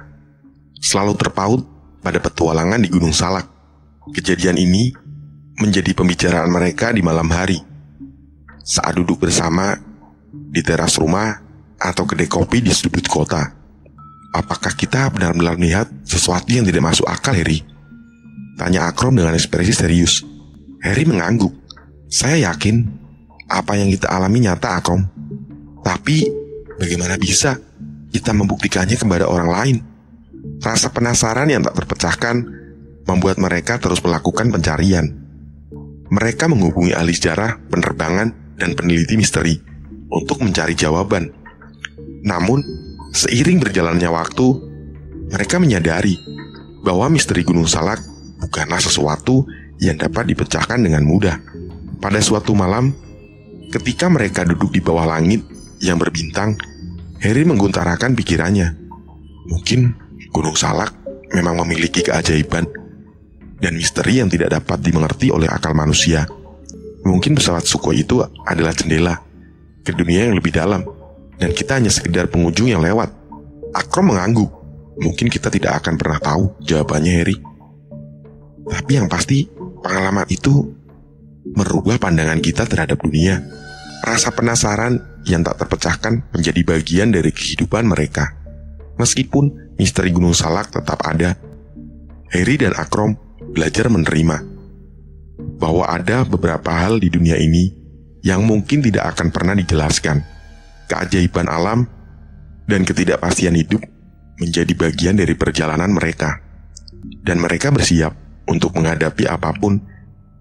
selalu terpaut pada petualangan di Gunung Salak. Kejadian ini menjadi pembicaraan mereka di malam hari, saat duduk bersama di teras rumah atau kedai kopi di sudut kota. Apakah kita benar-benar melihat sesuatu yang tidak masuk akal, Harry? Tanya Akrom dengan ekspresi serius. Harry mengangguk. Saya yakin apa yang kita alami nyata, Akrom. Tapi bagaimana bisa kita membuktikannya kepada orang lain? Rasa penasaran yang tak terpecahkan membuat mereka terus melakukan pencarian. Mereka menghubungi ahli sejarah, penerbangan, dan peneliti misteri untuk mencari jawaban. Namun, seiring berjalannya waktu, mereka menyadari bahwa misteri Gunung Salak bukanlah sesuatu yang dapat dipecahkan dengan mudah. Pada suatu malam, ketika mereka duduk di bawah langit yang berbintang, Harry mengguntarakan pikirannya. Mungkin Gunung Salak memang memiliki keajaiban dan misteri yang tidak dapat dimengerti oleh akal manusia. Mungkin pesawat Sukhoi itu adalah jendela ke dunia yang lebih dalam, dan kita hanya sekedar pengunjung yang lewat. Akrom mengangguk. Mungkin kita tidak akan pernah tahu jawabannya, Harry. Tapi yang pasti, pengalaman itu merubah pandangan kita terhadap dunia. Rasa penasaran yang tak terpecahkan menjadi bagian dari kehidupan mereka. Meskipun misteri Gunung Salak tetap ada, Harry dan Akrom belajar menerima bahwa ada beberapa hal di dunia ini yang mungkin tidak akan pernah dijelaskan. Keajaiban alam dan ketidakpastian hidup menjadi bagian dari perjalanan mereka. Dan mereka bersiap untuk menghadapi apapun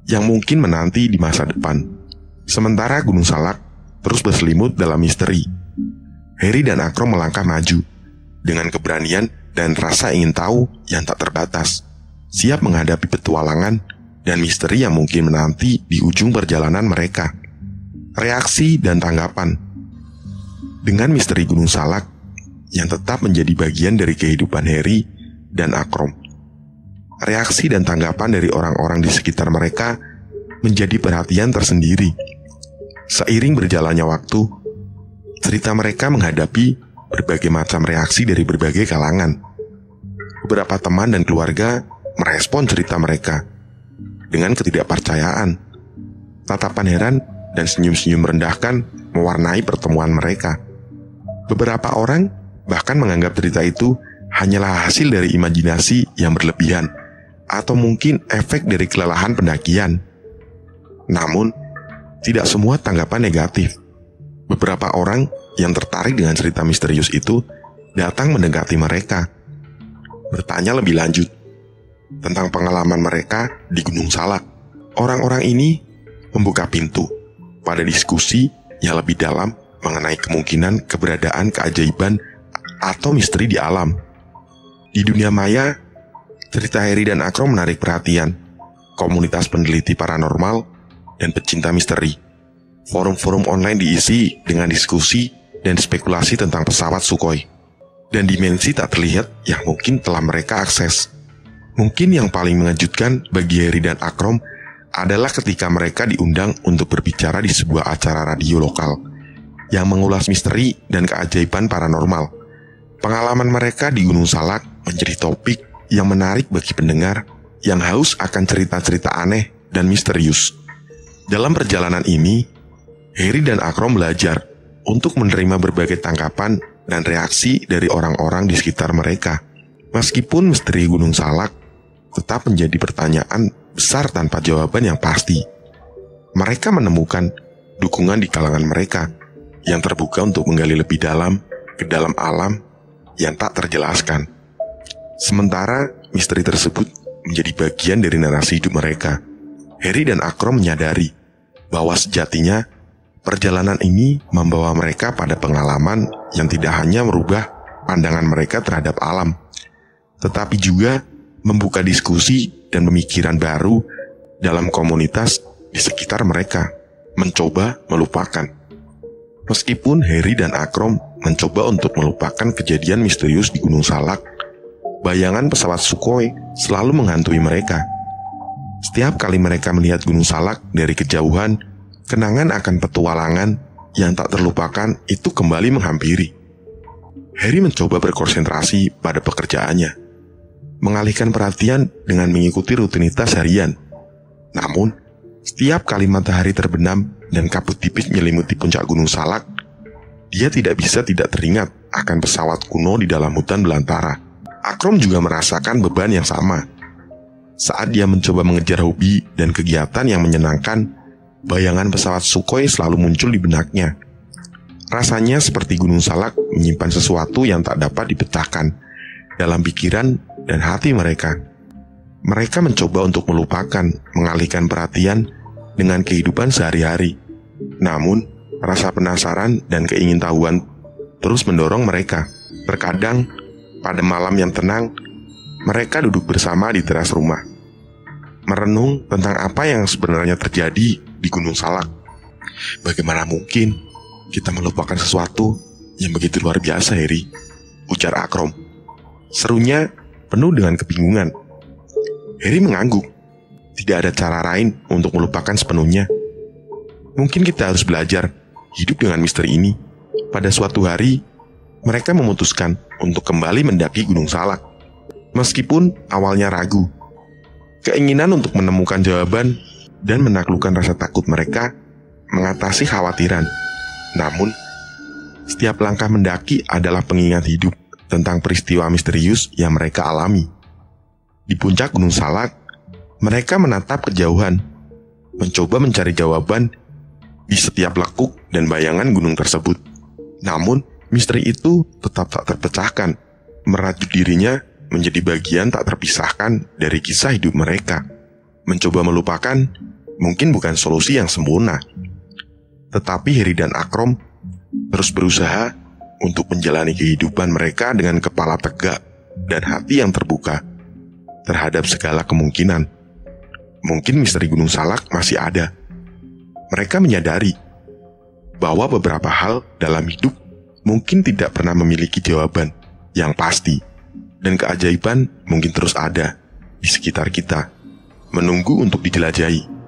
yang mungkin menanti di masa depan. Sementara Gunung Salak terus berselimut dalam misteri, Harry dan Akrom melangkah maju dengan keberanian dan rasa ingin tahu yang tak terbatas, siap menghadapi petualangan dan misteri yang mungkin menanti di ujung perjalanan mereka. Reaksi dan tanggapan. Dengan misteri Gunung Salak yang tetap menjadi bagian dari kehidupan Harry dan Akrom, reaksi dan tanggapan dari orang-orang di sekitar mereka menjadi perhatian tersendiri. Seiring berjalannya waktu, cerita mereka menghadapi berbagai macam reaksi dari berbagai kalangan. Beberapa teman dan keluarga merespon cerita mereka dengan ketidakpercayaan. Tatapan heran dan senyum-senyum merendahkan mewarnai pertemuan mereka. Beberapa orang bahkan menganggap cerita itu hanyalah hasil dari imajinasi yang berlebihan, atau mungkin efek dari kelelahan pendakian. Namun, tidak semua tanggapan negatif. Beberapa orang yang tertarik dengan cerita misterius itu datang mendekati mereka, bertanya lebih lanjut tentang pengalaman mereka di Gunung Salak. Orang-orang ini membuka pintu pada diskusi yang lebih dalam mengenai kemungkinan keberadaan keajaiban atau misteri di alam. Di dunia maya, cerita Heri dan Akrom menarik perhatian komunitas peneliti paranormal dan pecinta misteri. Forum-forum online diisi dengan diskusi dan spekulasi tentang pesawat Sukhoi dan dimensi tak terlihat yang mungkin telah mereka akses. Mungkin yang paling mengejutkan bagi Heri dan Akrom adalah ketika mereka diundang untuk berbicara di sebuah acara radio lokal yang mengulas misteri dan keajaiban paranormal. Pengalaman mereka di Gunung Salak menjadi topik yang menarik bagi pendengar yang haus akan cerita-cerita aneh dan misterius. Dalam perjalanan ini, Heri dan Akrom belajar untuk menerima berbagai tanggapan dan reaksi dari orang-orang di sekitar mereka. Meskipun misteri Gunung Salak tetap menjadi pertanyaan besar tanpa jawaban yang pasti, mereka menemukan dukungan di kalangan mereka yang terbuka untuk menggali lebih dalam ke dalam alam yang tak terjelaskan. Sementara misteri tersebut menjadi bagian dari narasi hidup mereka, Heri dan Akrom menyadari bahwa sejatinya perjalanan ini membawa mereka pada pengalaman yang tidak hanya merubah pandangan mereka terhadap alam, tetapi juga membuka diskusi dan pemikiran baru dalam komunitas di sekitar mereka, mencoba melupakan. Meskipun Heri dan Akrom mencoba untuk melupakan kejadian misterius di Gunung Salak, bayangan pesawat Sukhoi selalu menghantui mereka. Setiap kali mereka melihat Gunung Salak dari kejauhan, kenangan akan petualangan yang tak terlupakan itu kembali menghampiri. Heri mencoba berkonsentrasi pada pekerjaannya, mengalihkan perhatian dengan mengikuti rutinitas harian. Namun, setiap kali matahari terbenam dan kabut tipis menyelimuti puncak Gunung Salak, dia tidak bisa tidak teringat akan pesawat kuno di dalam hutan belantara. Akrom juga merasakan beban yang sama. Saat dia mencoba mengejar hobi dan kegiatan yang menyenangkan, bayangan pesawat Sukhoi selalu muncul di benaknya. Rasanya seperti Gunung Salak menyimpan sesuatu yang tak dapat dipecahkan dalam pikiran dan hati mereka. Mereka mencoba untuk melupakan, mengalihkan perhatian dengan kehidupan sehari-hari. Namun, rasa penasaran dan keingintahuan terus mendorong mereka. Terkadang, pada malam yang tenang, mereka duduk bersama di teras rumah, merenung tentang apa yang sebenarnya terjadi di Gunung Salak. Bagaimana mungkin kita melupakan sesuatu yang begitu luar biasa, Heri? Ujar Akrom. Serunya penuh dengan kebingungan. Heri mengangguk. Tidak ada cara lain untuk melupakan sepenuhnya. Mungkin kita harus belajar hidup dengan misteri ini. Pada suatu hari, mereka memutuskan untuk kembali mendaki Gunung Salak. Meskipun awalnya ragu, keinginan untuk menemukan jawaban dan menaklukkan rasa takut mereka mengatasi khawatiran. Namun, setiap langkah mendaki adalah pengingat hidup tentang peristiwa misterius yang mereka alami. Di puncak Gunung Salak, mereka menatap kejauhan, mencoba mencari jawaban di setiap lekuk dan bayangan gunung tersebut. Namun, misteri itu tetap tak terpecahkan, merajut dirinya menjadi bagian tak terpisahkan dari kisah hidup mereka. Mencoba melupakan mungkin bukan solusi yang sempurna, tetapi Heri dan Akrom terus berusaha untuk menjalani kehidupan mereka dengan kepala tegak dan hati yang terbuka terhadap segala kemungkinan. Mungkin misteri Gunung Salak masih ada. Mereka menyadari bahwa beberapa hal dalam hidup mungkin tidak pernah memiliki jawaban yang pasti, dan keajaiban mungkin terus ada di sekitar kita, menunggu untuk dijelajahi.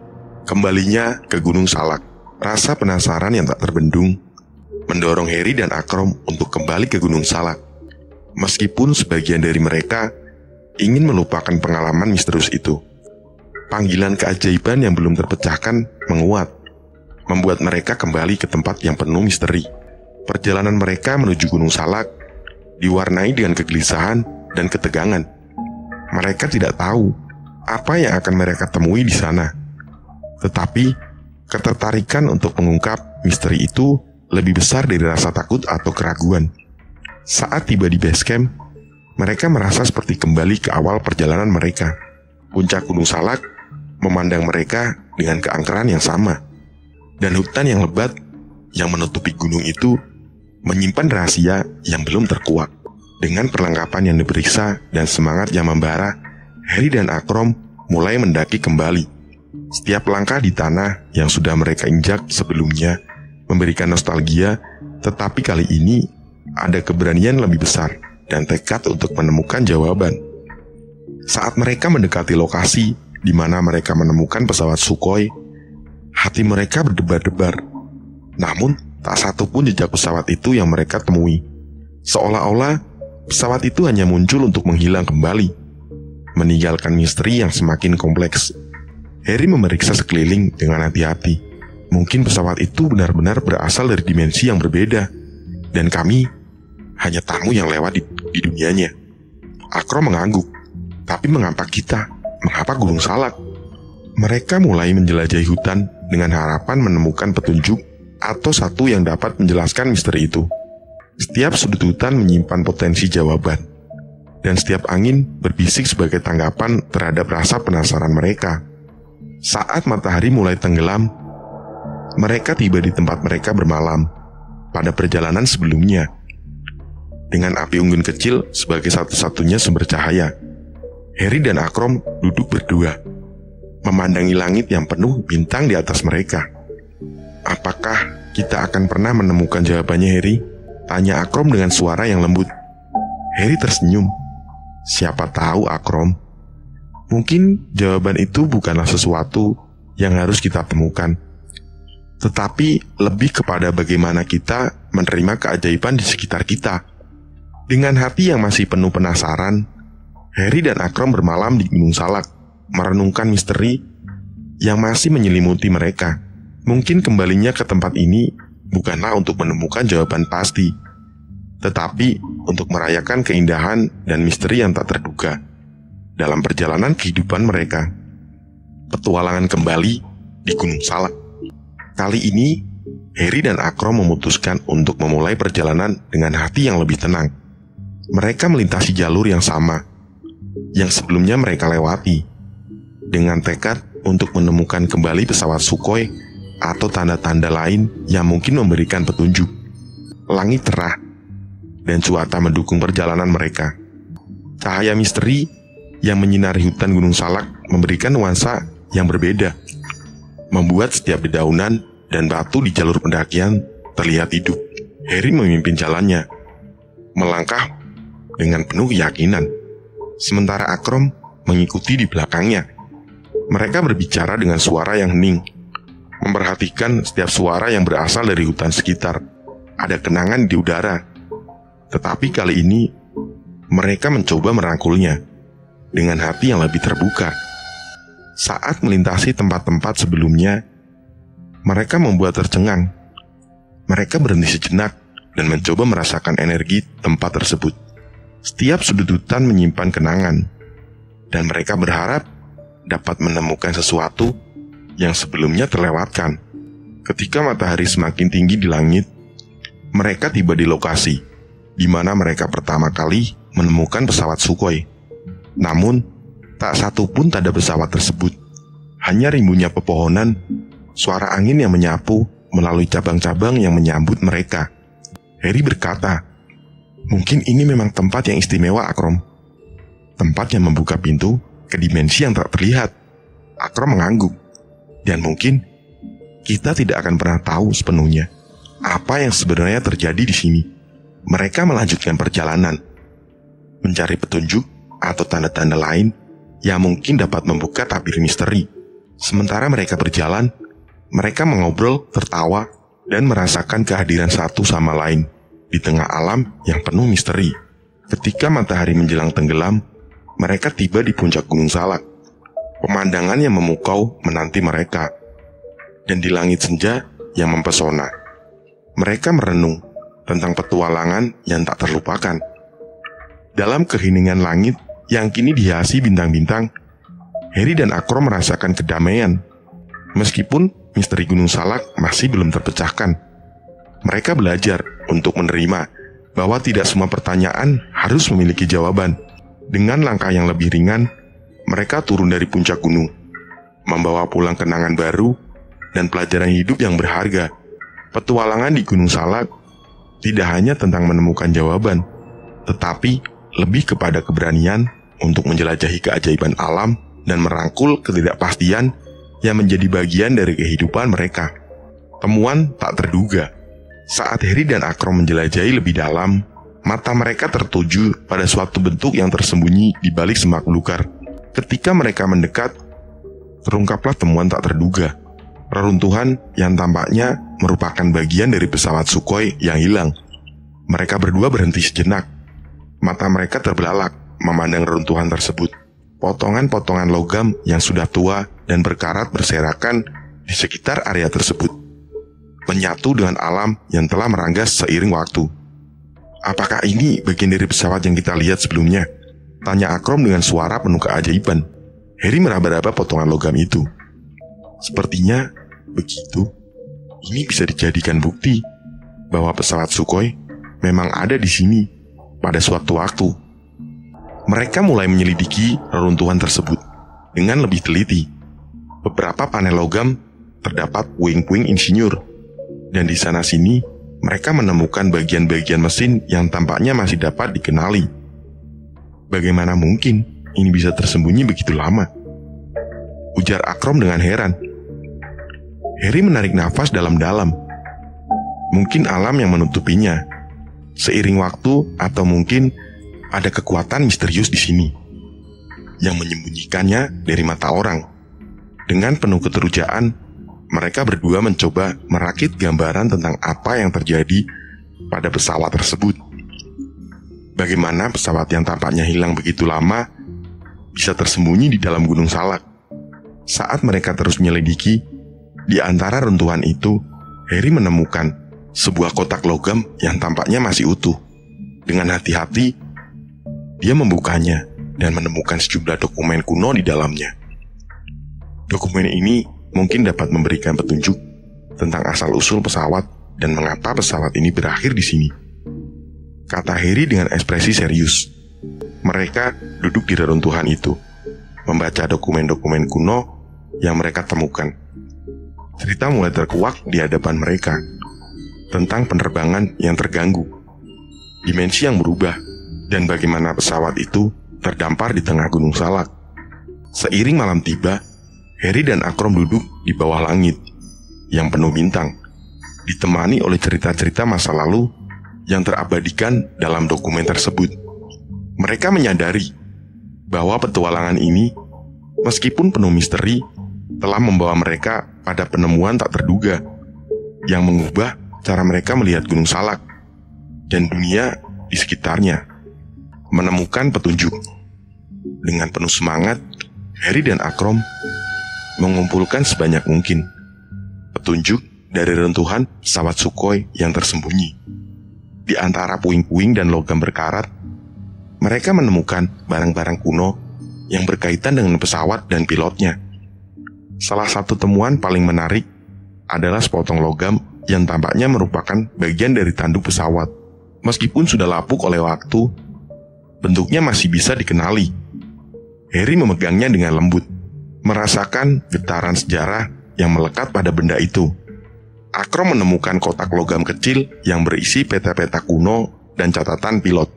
Kembalinya ke Gunung Salak, rasa penasaran yang tak terbendung mendorong Heri dan Akrom untuk kembali ke Gunung Salak. Meskipun sebagian dari mereka ingin melupakan pengalaman misterius itu, Panggilan keajaiban yang belum terpecahkan menguat, membuat mereka kembali ke tempat yang penuh misteri. Perjalanan mereka menuju Gunung Salak diwarnai dengan kegelisahan dan ketegangan. Mereka tidak tahu apa yang akan mereka temui di sana. Tetapi, ketertarikan untuk mengungkap misteri itu lebih besar dari rasa takut atau keraguan. Saat tiba di base camp, mereka merasa seperti kembali ke awal perjalanan mereka. Puncak Gunung Salak memandang mereka dengan keangkeran yang sama. Dan hutan yang lebat yang menutupi gunung itu menyimpan rahasia yang belum terkuak. Dengan perlengkapan yang diperiksa dan semangat yang membara, Harry dan Akrom mulai mendaki kembali. Setiap langkah di tanah yang sudah mereka injak sebelumnya memberikan nostalgia, tetapi kali ini ada keberanian lebih besar dan tekad untuk menemukan jawaban. Saat mereka mendekati lokasi di mana mereka menemukan pesawat Sukhoi, hati mereka berdebar-debar. Namun, tak satu pun jejak pesawat itu yang mereka temui. Seolah-olah pesawat itu hanya muncul untuk menghilang kembali, meninggalkan misteri yang semakin kompleks. Harry memeriksa sekeliling dengan hati-hati. Mungkin pesawat itu benar-benar berasal dari dimensi yang berbeda, dan kami hanya tamu yang lewat di dunianya. Akrom mengangguk. Tapi mengapa kita? Mengapa Gunung Salak? Mereka mulai menjelajahi hutan dengan harapan menemukan petunjuk atau satu yang dapat menjelaskan misteri itu. Setiap sudut hutan menyimpan potensi jawaban, dan setiap angin berbisik sebagai tanggapan terhadap rasa penasaran mereka. Saat matahari mulai tenggelam, mereka tiba di tempat mereka bermalam pada perjalanan sebelumnya, dengan api unggun kecil sebagai satu-satunya sumber cahaya. Harry dan Akrom duduk berdua, memandangi langit yang penuh bintang di atas mereka. Apakah kita akan pernah menemukan jawabannya, Harry? Tanya Akrom dengan suara yang lembut. Harry tersenyum. Siapa tahu, Akrom. Mungkin jawaban itu bukanlah sesuatu yang harus kita temukan, tetapi lebih kepada bagaimana kita menerima keajaiban di sekitar kita. Dengan hati yang masih penuh penasaran, Harry dan Akrom bermalam di Gunung Salak, merenungkan misteri yang masih menyelimuti mereka. Mungkin kembalinya ke tempat ini bukanlah untuk menemukan jawaban pasti, tetapi untuk merayakan keindahan dan misteri yang tak terduga dalam perjalanan kehidupan mereka. Petualangan kembali di Gunung Salak. Kali ini, Harry dan Akrom memutuskan untuk memulai perjalanan dengan hati yang lebih tenang. Mereka melintasi jalur yang sama yang sebelumnya mereka lewati, dengan tekad untuk menemukan kembali pesawat Sukhoi atau tanda-tanda lain yang mungkin memberikan petunjuk. Langit cerah dan cuaca mendukung perjalanan mereka. Cahaya misteri yang menyinari hutan Gunung Salak memberikan nuansa yang berbeda, membuat setiap dedaunan dan batu di jalur pendakian terlihat hidup. Harry memimpin jalannya, melangkah dengan penuh keyakinan, sementara Akrom mengikuti di belakangnya. Mereka berbicara dengan suara yang hening, memperhatikan setiap suara yang berasal dari hutan sekitar. Ada kenangan di udara, tetapi kali ini mereka mencoba merangkulnya dengan hati yang lebih terbuka. Saat melintasi tempat-tempat sebelumnya, mereka membuat tercengang. Mereka berhenti sejenak dan mencoba merasakan energi tempat tersebut. Setiap sudut hutan menyimpan kenangan, dan mereka berharap dapat menemukan sesuatu yang sebelumnya terlewatkan. Ketika matahari semakin tinggi di langit, mereka tiba di lokasi di mana mereka pertama kali menemukan pesawat Sukhoi. Namun, tak satu pun tanda pesawat tersebut. Hanya rimbunnya pepohonan, suara angin yang menyapu melalui cabang-cabang yang menyambut mereka. Harry berkata, "Mungkin ini memang tempat yang istimewa, Akrom. Tempat yang membuka pintu ke dimensi yang tak terlihat." Akrom mengangguk. Dan mungkin kita tidak akan pernah tahu sepenuhnya apa yang sebenarnya terjadi di sini. Mereka melanjutkan perjalanan, mencari petunjuk atau tanda-tanda lain yang mungkin dapat membuka tabir misteri. Sementara mereka berjalan, mereka mengobrol, tertawa, dan merasakan kehadiran satu sama lain di tengah alam yang penuh misteri. Ketika matahari menjelang tenggelam, mereka tiba di puncak Gunung Salak. pemandangan yang memukau menanti mereka, dan di langit senja yang mempesona. Mereka merenung tentang petualangan yang tak terlupakan. Dalam keheningan langit yang kini dihiasi bintang-bintang, Harry dan Akrom merasakan kedamaian. Meskipun misteri Gunung Salak masih belum terpecahkan, mereka belajar untuk menerima bahwa tidak semua pertanyaan harus memiliki jawaban. Dengan langkah yang lebih ringan, mereka turun dari puncak gunung, membawa pulang kenangan baru dan pelajaran hidup yang berharga. Petualangan di Gunung Salak tidak hanya tentang menemukan jawaban, tetapi lebih kepada keberanian untuk menjelajahi keajaiban alam dan merangkul ketidakpastian yang menjadi bagian dari kehidupan mereka. Temuan tak terduga. Saat Harry dan Akrom menjelajahi lebih dalam, mata mereka tertuju pada suatu bentuk yang tersembunyi di balik semak belukar. Ketika mereka mendekat, terungkaplah temuan tak terduga. Reruntuhan yang tampaknya merupakan bagian dari pesawat Sukhoi yang hilang. Mereka berdua berhenti sejenak. Mata mereka terbelalak memandang reruntuhan tersebut. Potongan-potongan logam yang sudah tua dan berkarat berserakan di sekitar area tersebut, menyatu dengan alam yang telah meranggas seiring waktu. "Apakah ini bagian dari pesawat yang kita lihat sebelumnya?" tanya Akrom dengan suara penuh keajaiban. Harry meraba-raba potongan logam itu. "Sepertinya begitu. Ini bisa dijadikan bukti bahwa pesawat Sukhoi memang ada di sini pada suatu waktu." Mereka mulai menyelidiki reruntuhan tersebut dengan lebih teliti. Beberapa panel logam terdapat puing-puing insinyur, dan di sana-sini mereka menemukan bagian-bagian mesin yang tampaknya masih dapat dikenali. "Bagaimana mungkin ini bisa tersembunyi begitu lama?" ujar Akrom dengan heran. Harry menarik nafas dalam-dalam. Mungkin alam yang menutupinya, seiring waktu, atau mungkin ada kekuatan misterius di sini yang menyembunyikannya dari mata orang. Dengan penuh keterujaan, mereka berdua mencoba merakit gambaran tentang apa yang terjadi pada pesawat tersebut. Bagaimana pesawat yang tampaknya hilang begitu lama bisa tersembunyi di dalam Gunung Salak? Saat mereka terus menyelidiki, di antara runtuhan itu, Harry menemukan sebuah kotak logam yang tampaknya masih utuh. Dengan hati-hati, dia membukanya dan menemukan sejumlah dokumen kuno di dalamnya. Dokumen ini mungkin dapat memberikan petunjuk tentang asal-usul pesawat dan mengapa pesawat ini berakhir di sini, kata Harry dengan ekspresi serius. Mereka duduk di reruntuhan itu, membaca dokumen-dokumen kuno yang mereka temukan. Cerita mulai terkuak di hadapan mereka tentang penerbangan yang terganggu, dimensi yang berubah, dan bagaimana pesawat itu terdampar di tengah Gunung Salak. Seiring malam tiba, Harry dan Akrom duduk di bawah langit yang penuh bintang, ditemani oleh cerita-cerita masa lalu yang terabadikan dalam dokumen tersebut. Mereka menyadari bahwa petualangan ini, meskipun penuh misteri, telah membawa mereka pada penemuan tak terduga yang mengubah cara mereka melihat Gunung Salak dan dunia di sekitarnya. Menemukan petunjuk. Dengan penuh semangat, Harry dan Akrom mengumpulkan sebanyak mungkin petunjuk dari reruntuhan pesawat Sukhoi yang tersembunyi. Di antara puing-puing dan logam berkarat, mereka menemukan barang-barang kuno yang berkaitan dengan pesawat dan pilotnya. Salah satu temuan paling menarik adalah sepotong logam yang tampaknya merupakan bagian dari tanduk pesawat. Meskipun sudah lapuk oleh waktu, bentuknya masih bisa dikenali. Harry memegangnya dengan lembut, merasakan getaran sejarah yang melekat pada benda itu. Akrom menemukan kotak logam kecil yang berisi peta-peta kuno dan catatan pilot.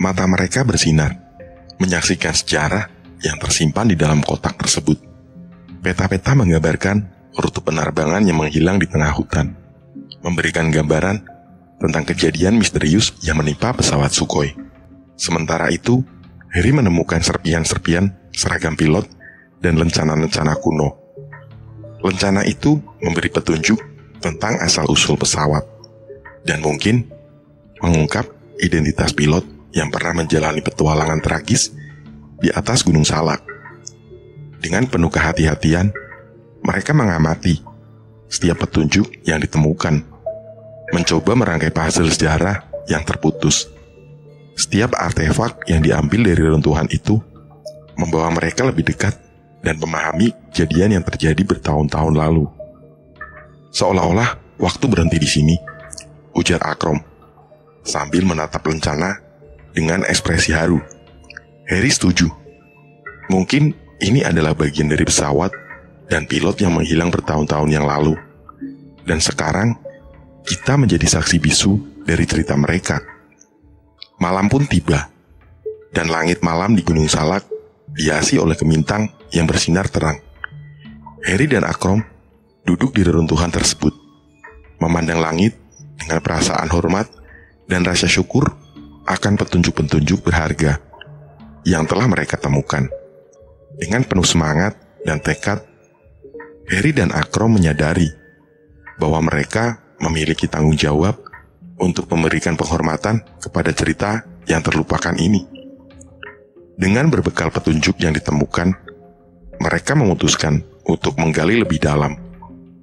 Mata mereka bersinar, menyaksikan sejarah yang tersimpan di dalam kotak tersebut. Peta-peta menggambarkan rute penerbangan yang menghilang di tengah hutan, memberikan gambaran tentang kejadian misterius yang menimpa pesawat Sukhoi. Sementara itu, Harry menemukan serpian-serpian seragam pilot dan lencana-lencana kuno. Lencana itu memberi petunjuk tentang asal-usul pesawat dan mungkin mengungkap identitas pilot yang pernah menjalani petualangan tragis di atas Gunung Salak. Dengan penuh kehati-hatian, mereka mengamati setiap petunjuk yang ditemukan, mencoba merangkai puzzle sejarah yang terputus. Setiap artefak yang diambil dari reruntuhan itu membawa mereka lebih dekat dan memahami kejadian yang terjadi bertahun-tahun lalu. Seolah-olah waktu berhenti di sini, ujar Akrom sambil menatap lencana dengan ekspresi haru. Harry setuju. Mungkin ini adalah bagian dari pesawat dan pilot yang menghilang bertahun-tahun yang lalu. Dan sekarang kita menjadi saksi bisu dari cerita mereka. Malam pun tiba, dan langit malam di Gunung Salak dihiasi oleh gemintang yang bersinar terang. Harry dan Akrom duduk di reruntuhan tersebut, memandang langit dengan perasaan hormat dan rasa syukur akan petunjuk-petunjuk berharga yang telah mereka temukan. Dengan penuh semangat dan tekad, Harry dan Akrom menyadari bahwa mereka memiliki tanggung jawab untuk memberikan penghormatan kepada cerita yang terlupakan ini. Dengan berbekal petunjuk yang ditemukan, mereka memutuskan untuk menggali lebih dalam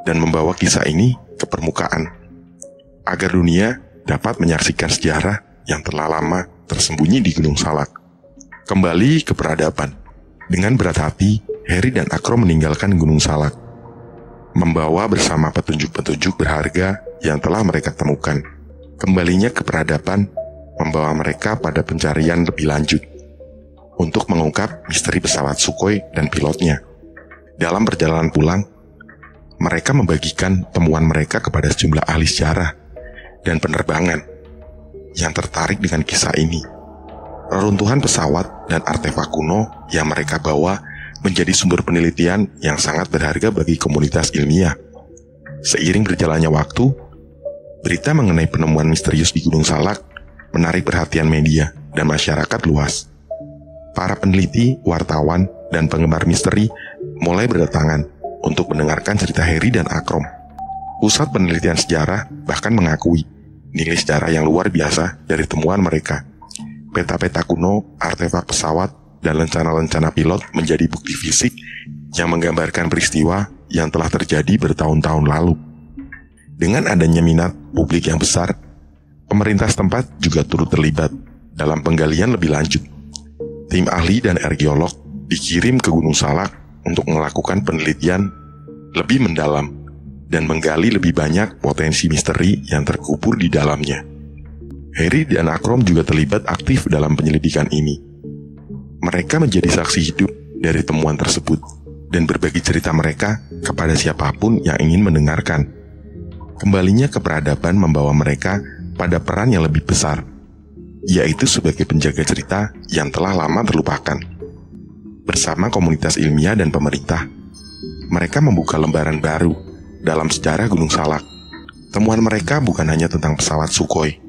dan membawa kisah ini ke permukaan, agar dunia dapat menyaksikan sejarah yang telah lama tersembunyi di Gunung Salak. Kembali ke peradaban. Dengan berat hati, Harry dan Akrom meninggalkan Gunung Salak, membawa bersama petunjuk-petunjuk berharga yang telah mereka temukan. Kembalinya ke peradaban membawa mereka pada pencarian lebih lanjut untuk mengungkap misteri pesawat Sukhoi dan pilotnya. Dalam perjalanan pulang, mereka membagikan temuan mereka kepada sejumlah ahli sejarah dan penerbangan yang tertarik dengan kisah ini. Reruntuhan pesawat dan artefak kuno yang mereka bawa menjadi sumber penelitian yang sangat berharga bagi komunitas ilmiah. Seiring berjalannya waktu, berita mengenai penemuan misterius di Gunung Salak menarik perhatian media dan masyarakat luas. Para peneliti, wartawan, dan penggemar misteri mulai berdatangan untuk mendengarkan cerita Harry dan Akrom. Pusat penelitian sejarah bahkan mengakui nilai sejarah yang luar biasa dari temuan mereka. Peta-peta kuno, artefak pesawat, dan lencana-lencana pilot menjadi bukti fisik yang menggambarkan peristiwa yang telah terjadi bertahun-tahun lalu. Dengan adanya minat publik yang besar, pemerintah setempat juga turut terlibat dalam penggalian lebih lanjut. Tim ahli dan arkeolog dikirim ke Gunung Salak untuk melakukan penelitian lebih mendalam dan menggali lebih banyak potensi misteri yang terkubur di dalamnya. Harry dan Akrom juga terlibat aktif dalam penyelidikan ini. Mereka menjadi saksi hidup dari temuan tersebut dan berbagi cerita mereka kepada siapapun yang ingin mendengarkan. Kembalinya ke peradaban membawa mereka pada peran yang lebih besar, yaitu sebagai penjaga cerita yang telah lama terlupakan. Bersama komunitas ilmiah dan pemerintah, mereka membuka lembaran baru dalam sejarah Gunung Salak. Temuan mereka bukan hanya tentang pesawat Sukhoi,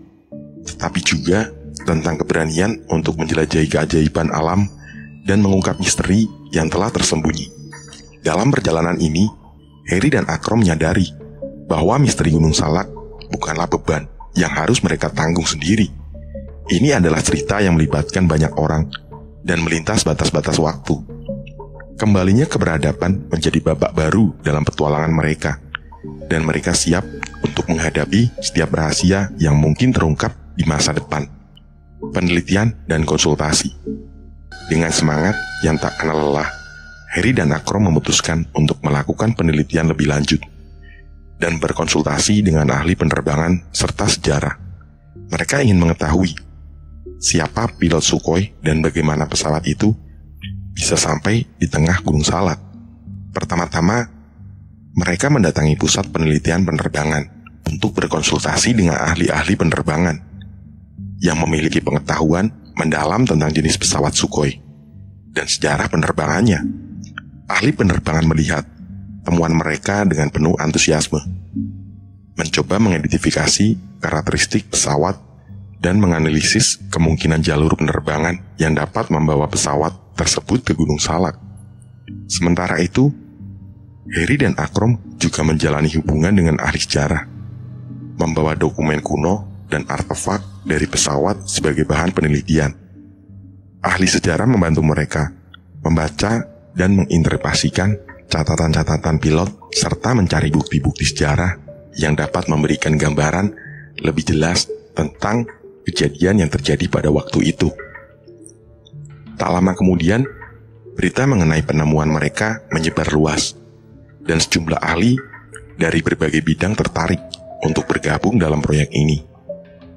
tetapi juga tentang keberanian untuk menjelajahi keajaiban alam dan mengungkap misteri yang telah tersembunyi. Dalam perjalanan ini, Harry dan Akrom menyadari bahwa misteri Gunung Salak bukanlah beban yang harus mereka tanggung sendiri. Ini adalah cerita yang melibatkan banyak orang dan melintas batas-batas waktu. Kembalinya ke peradaban menjadi babak baru dalam petualangan mereka, dan mereka siap untuk menghadapi setiap rahasia yang mungkin terungkap di masa depan. Penelitian dan konsultasi. Dengan semangat yang tak kenal lelah, Harry dan Akrom memutuskan untuk melakukan penelitian lebih lanjut dan berkonsultasi dengan ahli penerbangan serta sejarah. Mereka ingin mengetahui siapa pilot Sukhoi dan bagaimana pesawat itu bisa sampai di tengah Gunung Salak. Pertama-tama, mereka mendatangi pusat penelitian penerbangan untuk berkonsultasi dengan ahli-ahli penerbangan yang memiliki pengetahuan mendalam tentang jenis pesawat Sukhoi dan sejarah penerbangannya. Ahli penerbangan melihat temuan mereka dengan penuh antusiasme, mencoba mengidentifikasi karakteristik pesawat dan menganalisis kemungkinan jalur penerbangan yang dapat membawa pesawat tersebut ke Gunung Salak. Sementara itu, Harry dan Akrom juga menjalani hubungan dengan ahli sejarah, membawa dokumen kuno dan artefak dari pesawat sebagai bahan penelitian. Ahli sejarah membantu mereka membaca dan menginterpretasikan catatan-catatan pilot serta mencari bukti-bukti sejarah yang dapat memberikan gambaran lebih jelas tentang kejadian yang terjadi pada waktu itu. Tak lama kemudian, berita mengenai penemuan mereka menyebar luas, dan sejumlah ahli dari berbagai bidang tertarik untuk bergabung dalam proyek ini.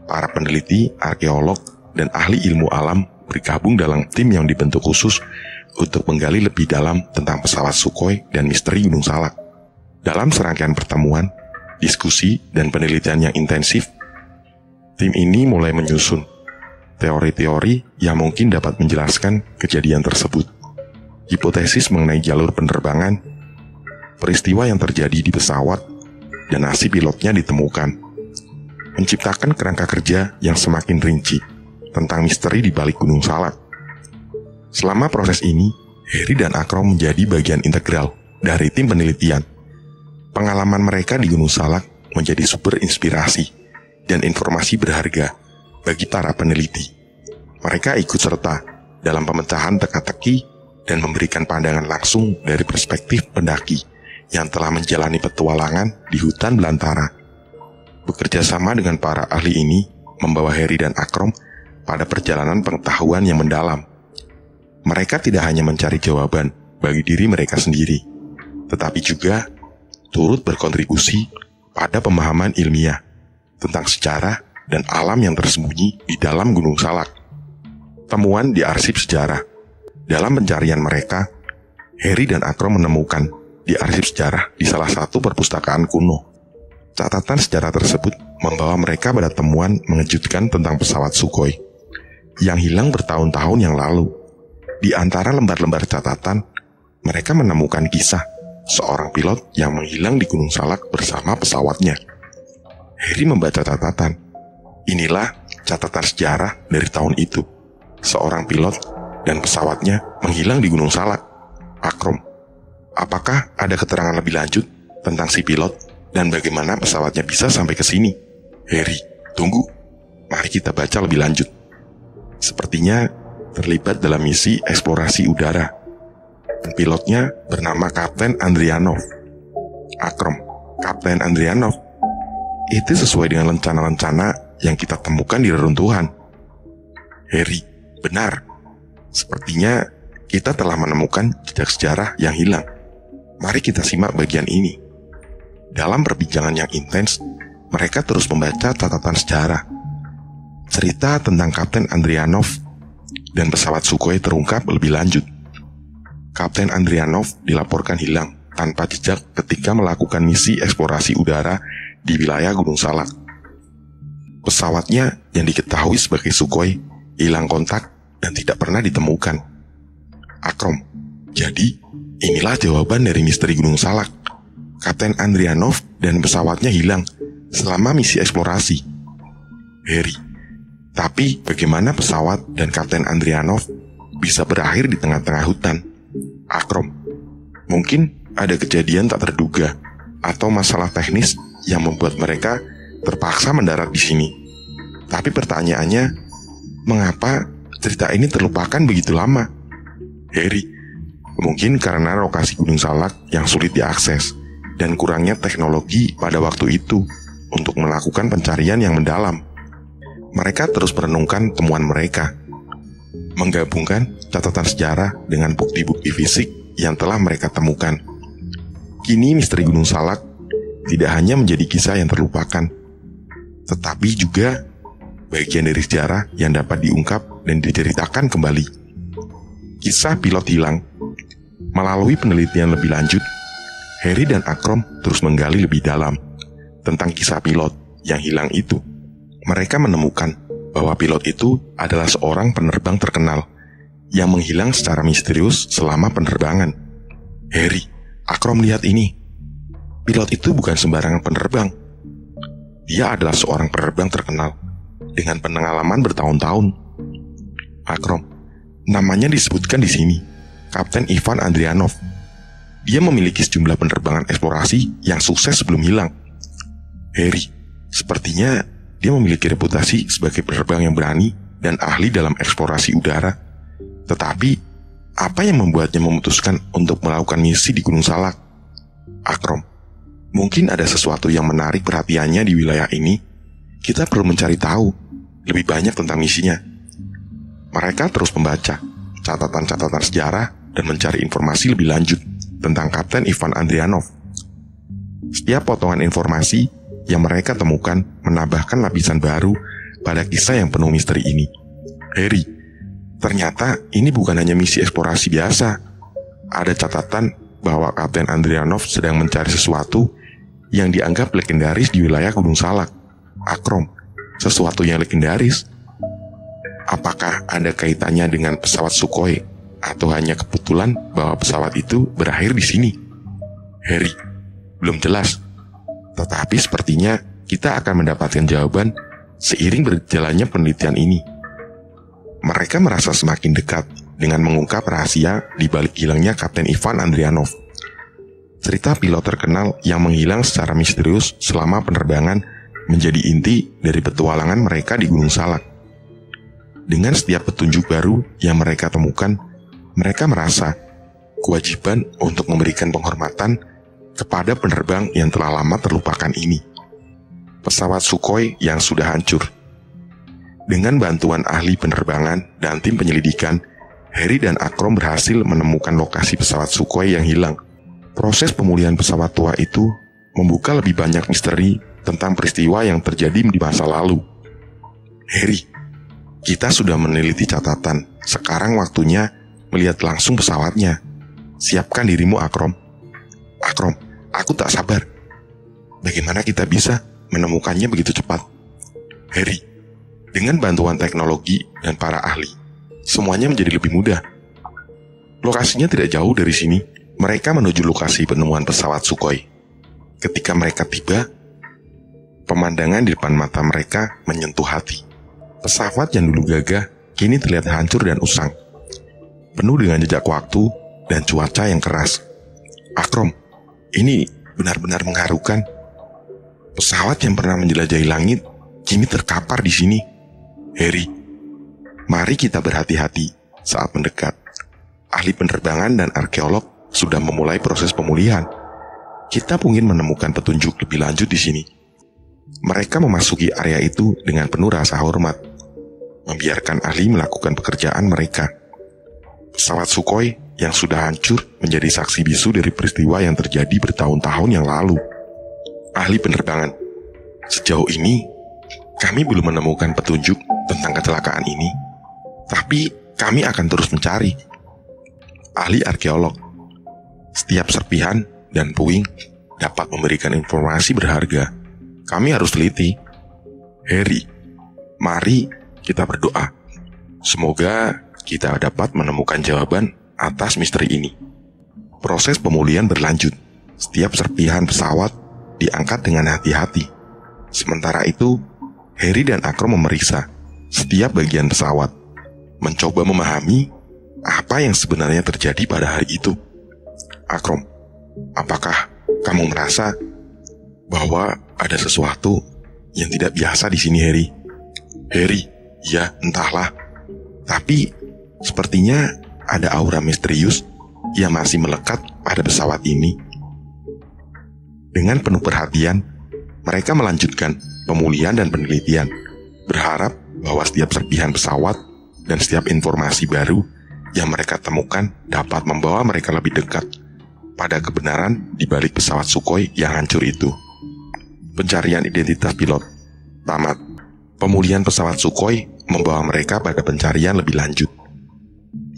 Para peneliti, arkeolog, dan ahli ilmu alam bergabung dalam tim yang dibentuk khusus untuk menggali lebih dalam tentang pesawat Sukhoi dan misteri Gunung Salak. Dalam serangkaian pertemuan, diskusi, dan penelitian yang intensif, tim ini mulai menyusun teori-teori yang mungkin dapat menjelaskan kejadian tersebut. Hipotesis mengenai jalur penerbangan, peristiwa yang terjadi di pesawat, dan nasib pilotnya ditemukan, menciptakan kerangka kerja yang semakin rinci tentang misteri di balik Gunung Salak. Selama proses ini, Heri dan Akrom menjadi bagian integral dari tim penelitian. Pengalaman mereka di Gunung Salak menjadi sumber inspirasi dan informasi berharga bagi para peneliti. Mereka ikut serta dalam pemecahan teka-teki dan memberikan pandangan langsung dari perspektif pendaki yang telah menjalani petualangan di hutan belantara. Bekerja sama dengan para ahli ini membawa Heri dan Akrom pada perjalanan pengetahuan yang mendalam. Mereka tidak hanya mencari jawaban bagi diri mereka sendiri, tetapi juga turut berkontribusi pada pemahaman ilmiah tentang sejarah dan alam yang tersembunyi di dalam Gunung Salak. Temuan di arsip sejarah. Dalam pencarian mereka, Heri dan Akrom menemukan di arsip sejarah di salah satu perpustakaan kuno. Catatan sejarah tersebut membawa mereka pada temuan mengejutkan tentang pesawat Sukhoi yang hilang bertahun-tahun yang lalu. Di antara lembar-lembar catatan, mereka menemukan kisah seorang pilot yang menghilang di Gunung Salak bersama pesawatnya. Heri membaca catatan. Inilah catatan sejarah dari tahun itu. Seorang pilot dan pesawatnya menghilang di Gunung Salak. Akrom, apakah ada keterangan lebih lanjut tentang si pilot dan bagaimana pesawatnya bisa sampai ke sini? Heri, tunggu. Mari kita baca lebih lanjut. Sepertinya terlibat dalam misi eksplorasi udara. Pilotnya bernama Kapten Andrianov. Akrom, Kapten Andrianov? Itu sesuai dengan rencana-rencana yang kita temukan di reruntuhan. Heri, benar. Sepertinya kita telah menemukan jejak sejarah yang hilang. Mari kita simak bagian ini. Dalam perbincangan yang intens, mereka terus membaca catatan sejarah. Cerita tentang Kapten Andrianov dan pesawat Sukhoi terungkap lebih lanjut. Kapten Andrianov dilaporkan hilang tanpa jejak ketika melakukan misi eksplorasi udara di wilayah Gunung Salak. Pesawatnya yang diketahui sebagai Sukhoi hilang kontak dan tidak pernah ditemukan. Akrom, jadi inilah jawaban dari misteri Gunung Salak. Kapten Andrianov dan pesawatnya hilang selama misi eksplorasi. Heri, tapi bagaimana pesawat dan Kapten Andrianov bisa berakhir di tengah-tengah hutan? Akrom, mungkin ada kejadian tak terduga atau masalah teknis yang membuat mereka terpaksa mendarat di sini. Tapi pertanyaannya, mengapa cerita ini terlupakan begitu lama? Heri, mungkin karena lokasi Gunung Salak yang sulit diakses dan kurangnya teknologi pada waktu itu untuk melakukan pencarian yang mendalam. Mereka terus merenungkan temuan mereka, menggabungkan catatan sejarah dengan bukti-bukti fisik yang telah mereka temukan. Kini misteri Gunung Salak tidak hanya menjadi kisah yang terlupakan, tetapi juga bagian dari sejarah yang dapat diungkap dan diceritakan kembali. Kisah pilot hilang. Melalui penelitian lebih lanjut, Heri dan Akrom terus menggali lebih dalam tentang kisah pilot yang hilang itu. Mereka menemukan bahwa pilot itu adalah seorang penerbang terkenal yang menghilang secara misterius selama penerbangan. Heri, Akrom lihat ini. Pilot itu bukan sembarangan penerbang. Dia adalah seorang penerbang terkenal dengan pengalaman bertahun-tahun. Akrom, namanya disebutkan di sini, Kapten Ivan Andrianov. Dia memiliki sejumlah penerbangan eksplorasi yang sukses sebelum hilang. Heri, sepertinya dia memiliki reputasi sebagai penerbang yang berani dan ahli dalam eksplorasi udara. Tetapi, Apa yang membuatnya memutuskan untuk melakukan misi di Gunung Salak? Akrom, mungkin ada sesuatu yang menarik perhatiannya di wilayah ini. Kita perlu mencari tahu lebih banyak tentang misinya. Mereka terus membaca catatan-catatan sejarah dan mencari informasi lebih lanjut tentang Kapten Ivan Andrianov. Setiap potongan informasi yang mereka temukan menambahkan lapisan baru pada kisah yang penuh misteri ini. Harry, ternyata ini bukan hanya misi eksplorasi biasa. Ada catatan bahwa Kapten Andrianov sedang mencari sesuatu yang dianggap legendaris di wilayah Gunung Salak. Akrom, sesuatu yang legendaris? Apakah ada kaitannya dengan pesawat Sukhoi, atau hanya kebetulan bahwa pesawat itu berakhir di sini? Harry, belum jelas. Tetapi sepertinya kita akan mendapatkan jawaban seiring berjalannya penelitian ini. Mereka merasa semakin dekat dengan mengungkap rahasia di balik hilangnya Kapten Ivan Andrianov. Cerita pilot terkenal yang menghilang secara misterius selama penerbangan menjadi inti dari petualangan mereka di Gunung Salak. Dengan setiap petunjuk baru yang mereka temukan, mereka merasa kewajiban untuk memberikan penghormatan kepada penerbang yang telah lama terlupakan ini. Pesawat Sukhoi yang sudah hancur. Dengan bantuan ahli penerbangan dan tim penyelidikan, Harry dan Akrom berhasil menemukan lokasi pesawat Sukhoi yang hilang. Proses pemulihan pesawat tua itu membuka lebih banyak misteri tentang peristiwa yang terjadi di masa lalu. Harry, kita sudah meneliti catatan. Sekarang waktunya melihat langsung pesawatnya. Siapkan dirimu, Akrom. Akrom, aku tak sabar. Bagaimana kita bisa menemukannya begitu cepat? Harry, dengan bantuan teknologi dan para ahli, semuanya menjadi lebih mudah. Lokasinya tidak jauh dari sini. Mereka menuju lokasi penemuan pesawat Sukhoi. Ketika mereka tiba, pemandangan di depan mata mereka menyentuh hati. Pesawat yang dulu gagah kini terlihat hancur dan usang, penuh dengan jejak waktu dan cuaca yang keras. Akrom, ini benar-benar mengharukan. Pesawat yang pernah menjelajahi langit kini terkapar di sini. Harry, mari kita berhati-hati saat mendekat. Ahli penerbangan dan arkeolog sudah memulai proses pemulihan. Kita mungkin menemukan petunjuk lebih lanjut di sini. Mereka memasuki area itu dengan penuh rasa hormat, membiarkan ahli melakukan pekerjaan mereka. Pesawat Sukhoi yang sudah hancur menjadi saksi bisu dari peristiwa yang terjadi bertahun-tahun yang lalu. Ahli penerbangan, sejauh ini kami belum menemukan petunjuk tentang kecelakaan ini, tapi kami akan terus mencari. Ahli arkeolog, setiap serpihan dan puing dapat memberikan informasi berharga. Kami harus teliti. Harry, mari kita berdoa. Semoga kita dapat menemukan jawaban atas misteri ini. Proses pemulihan berlanjut. Setiap serpihan pesawat diangkat dengan hati-hati. Sementara itu, Harry dan Akrom memeriksa setiap bagian pesawat, mencoba memahami apa yang sebenarnya terjadi pada hari itu. Akrom, apakah kamu merasa bahwa ada sesuatu yang tidak biasa di sini, Harry? Harry, ya entahlah. Tapi sepertinya ada aura misterius yang masih melekat pada pesawat ini. Dengan penuh perhatian, mereka melanjutkan pemulihan dan penelitian, berharap bahwa setiap serpihan pesawat dan setiap informasi baru yang mereka temukan dapat membawa mereka lebih dekat pada kebenaran di balik pesawat Sukhoi yang hancur itu. Pencarian identitas pilot tamat. Pemulihan pesawat Sukhoi membawa mereka pada pencarian lebih lanjut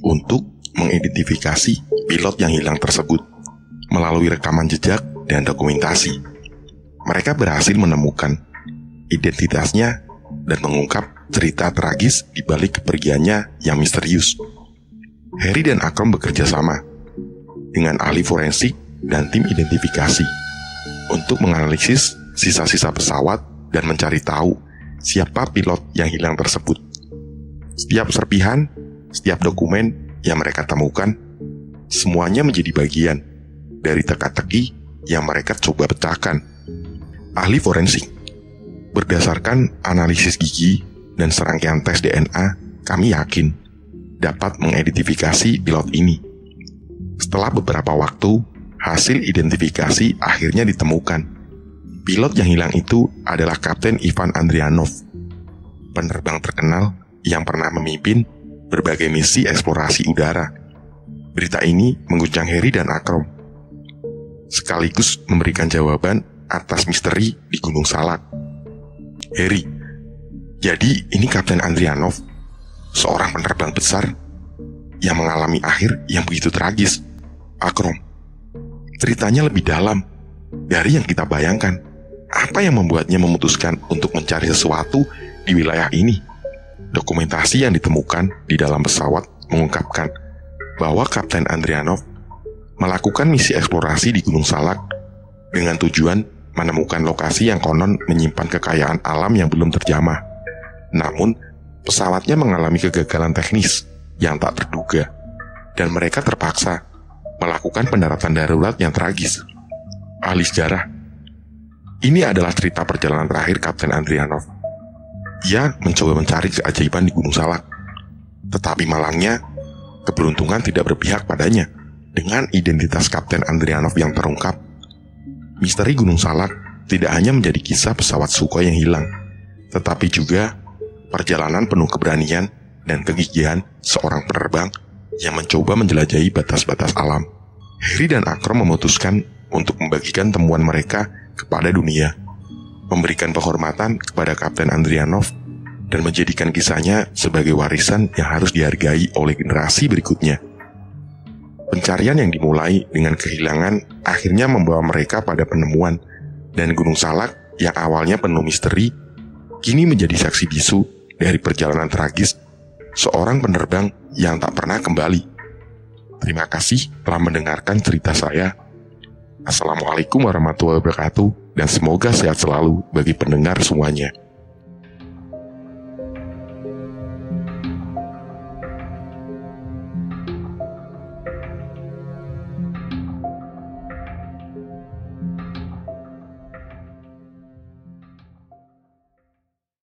untuk mengidentifikasi pilot yang hilang tersebut melalui rekaman jejak dan dokumentasi. Mereka berhasil menemukan identitasnya dan mengungkap cerita tragis di balik kepergiannya yang misterius. Harry dan Akrom bekerja sama dengan ahli forensik dan tim identifikasi untuk menganalisis sisa-sisa pesawat dan mencari tahu siapa pilot yang hilang tersebut. Setiap serpihan, setiap dokumen yang mereka temukan, semuanya menjadi bagian dari teka-teki yang mereka coba pecahkan. Ahli forensik, berdasarkan analisis gigi dan serangkaian tes DNA, kami yakin dapat mengidentifikasi pilot ini. Setelah beberapa waktu, hasil identifikasi akhirnya ditemukan. Pilot yang hilang itu adalah Kapten Ivan Andrianov, penerbang terkenal yang pernah memimpin berbagai misi eksplorasi udara. Berita ini mengguncang Harry dan Akrom, sekaligus memberikan jawaban atas misteri di Gunung Salak. Harry, jadi ini Kapten Andrianov, seorang penerbang besar yang mengalami akhir yang begitu tragis. Akrom, ceritanya lebih dalam dari yang kita bayangkan. Apa yang membuatnya memutuskan untuk mencari sesuatu di wilayah ini? Dokumentasi yang ditemukan di dalam pesawat mengungkapkan bahwa Kapten Andrianov melakukan misi eksplorasi di Gunung Salak dengan tujuan menemukan lokasi yang konon menyimpan kekayaan alam yang belum terjamah. Namun, pesawatnya mengalami kegagalan teknis yang tak terduga, dan mereka terpaksa melakukan pendaratan darurat yang tragis. Ahli sejarah, ini adalah cerita perjalanan terakhir Kapten Andrianov. Ia mencoba mencari keajaiban di Gunung Salak, tetapi malangnya, keberuntungan tidak berpihak padanya. Dengan identitas Kapten Andrianov yang terungkap, misteri Gunung Salak tidak hanya menjadi kisah pesawat Sukhoi yang hilang, tetapi juga perjalanan penuh keberanian dan kegigihan seorang penerbang yang mencoba menjelajahi batas-batas alam. Harry dan Akrom memutuskan untuk membagikan temuan mereka kepada dunia, memberikan penghormatan kepada Kapten Andrianov, dan menjadikan kisahnya sebagai warisan yang harus dihargai oleh generasi berikutnya. Pencarian yang dimulai dengan kehilangan akhirnya membawa mereka pada penemuan, dan Gunung Salak yang awalnya penuh misteri kini menjadi saksi bisu dari perjalanan tragis seorang penerbang yang tak pernah kembali. Terima kasih telah mendengarkan cerita saya. Assalamualaikum warahmatullahi wabarakatuh, dan semoga sehat selalu bagi pendengar semuanya.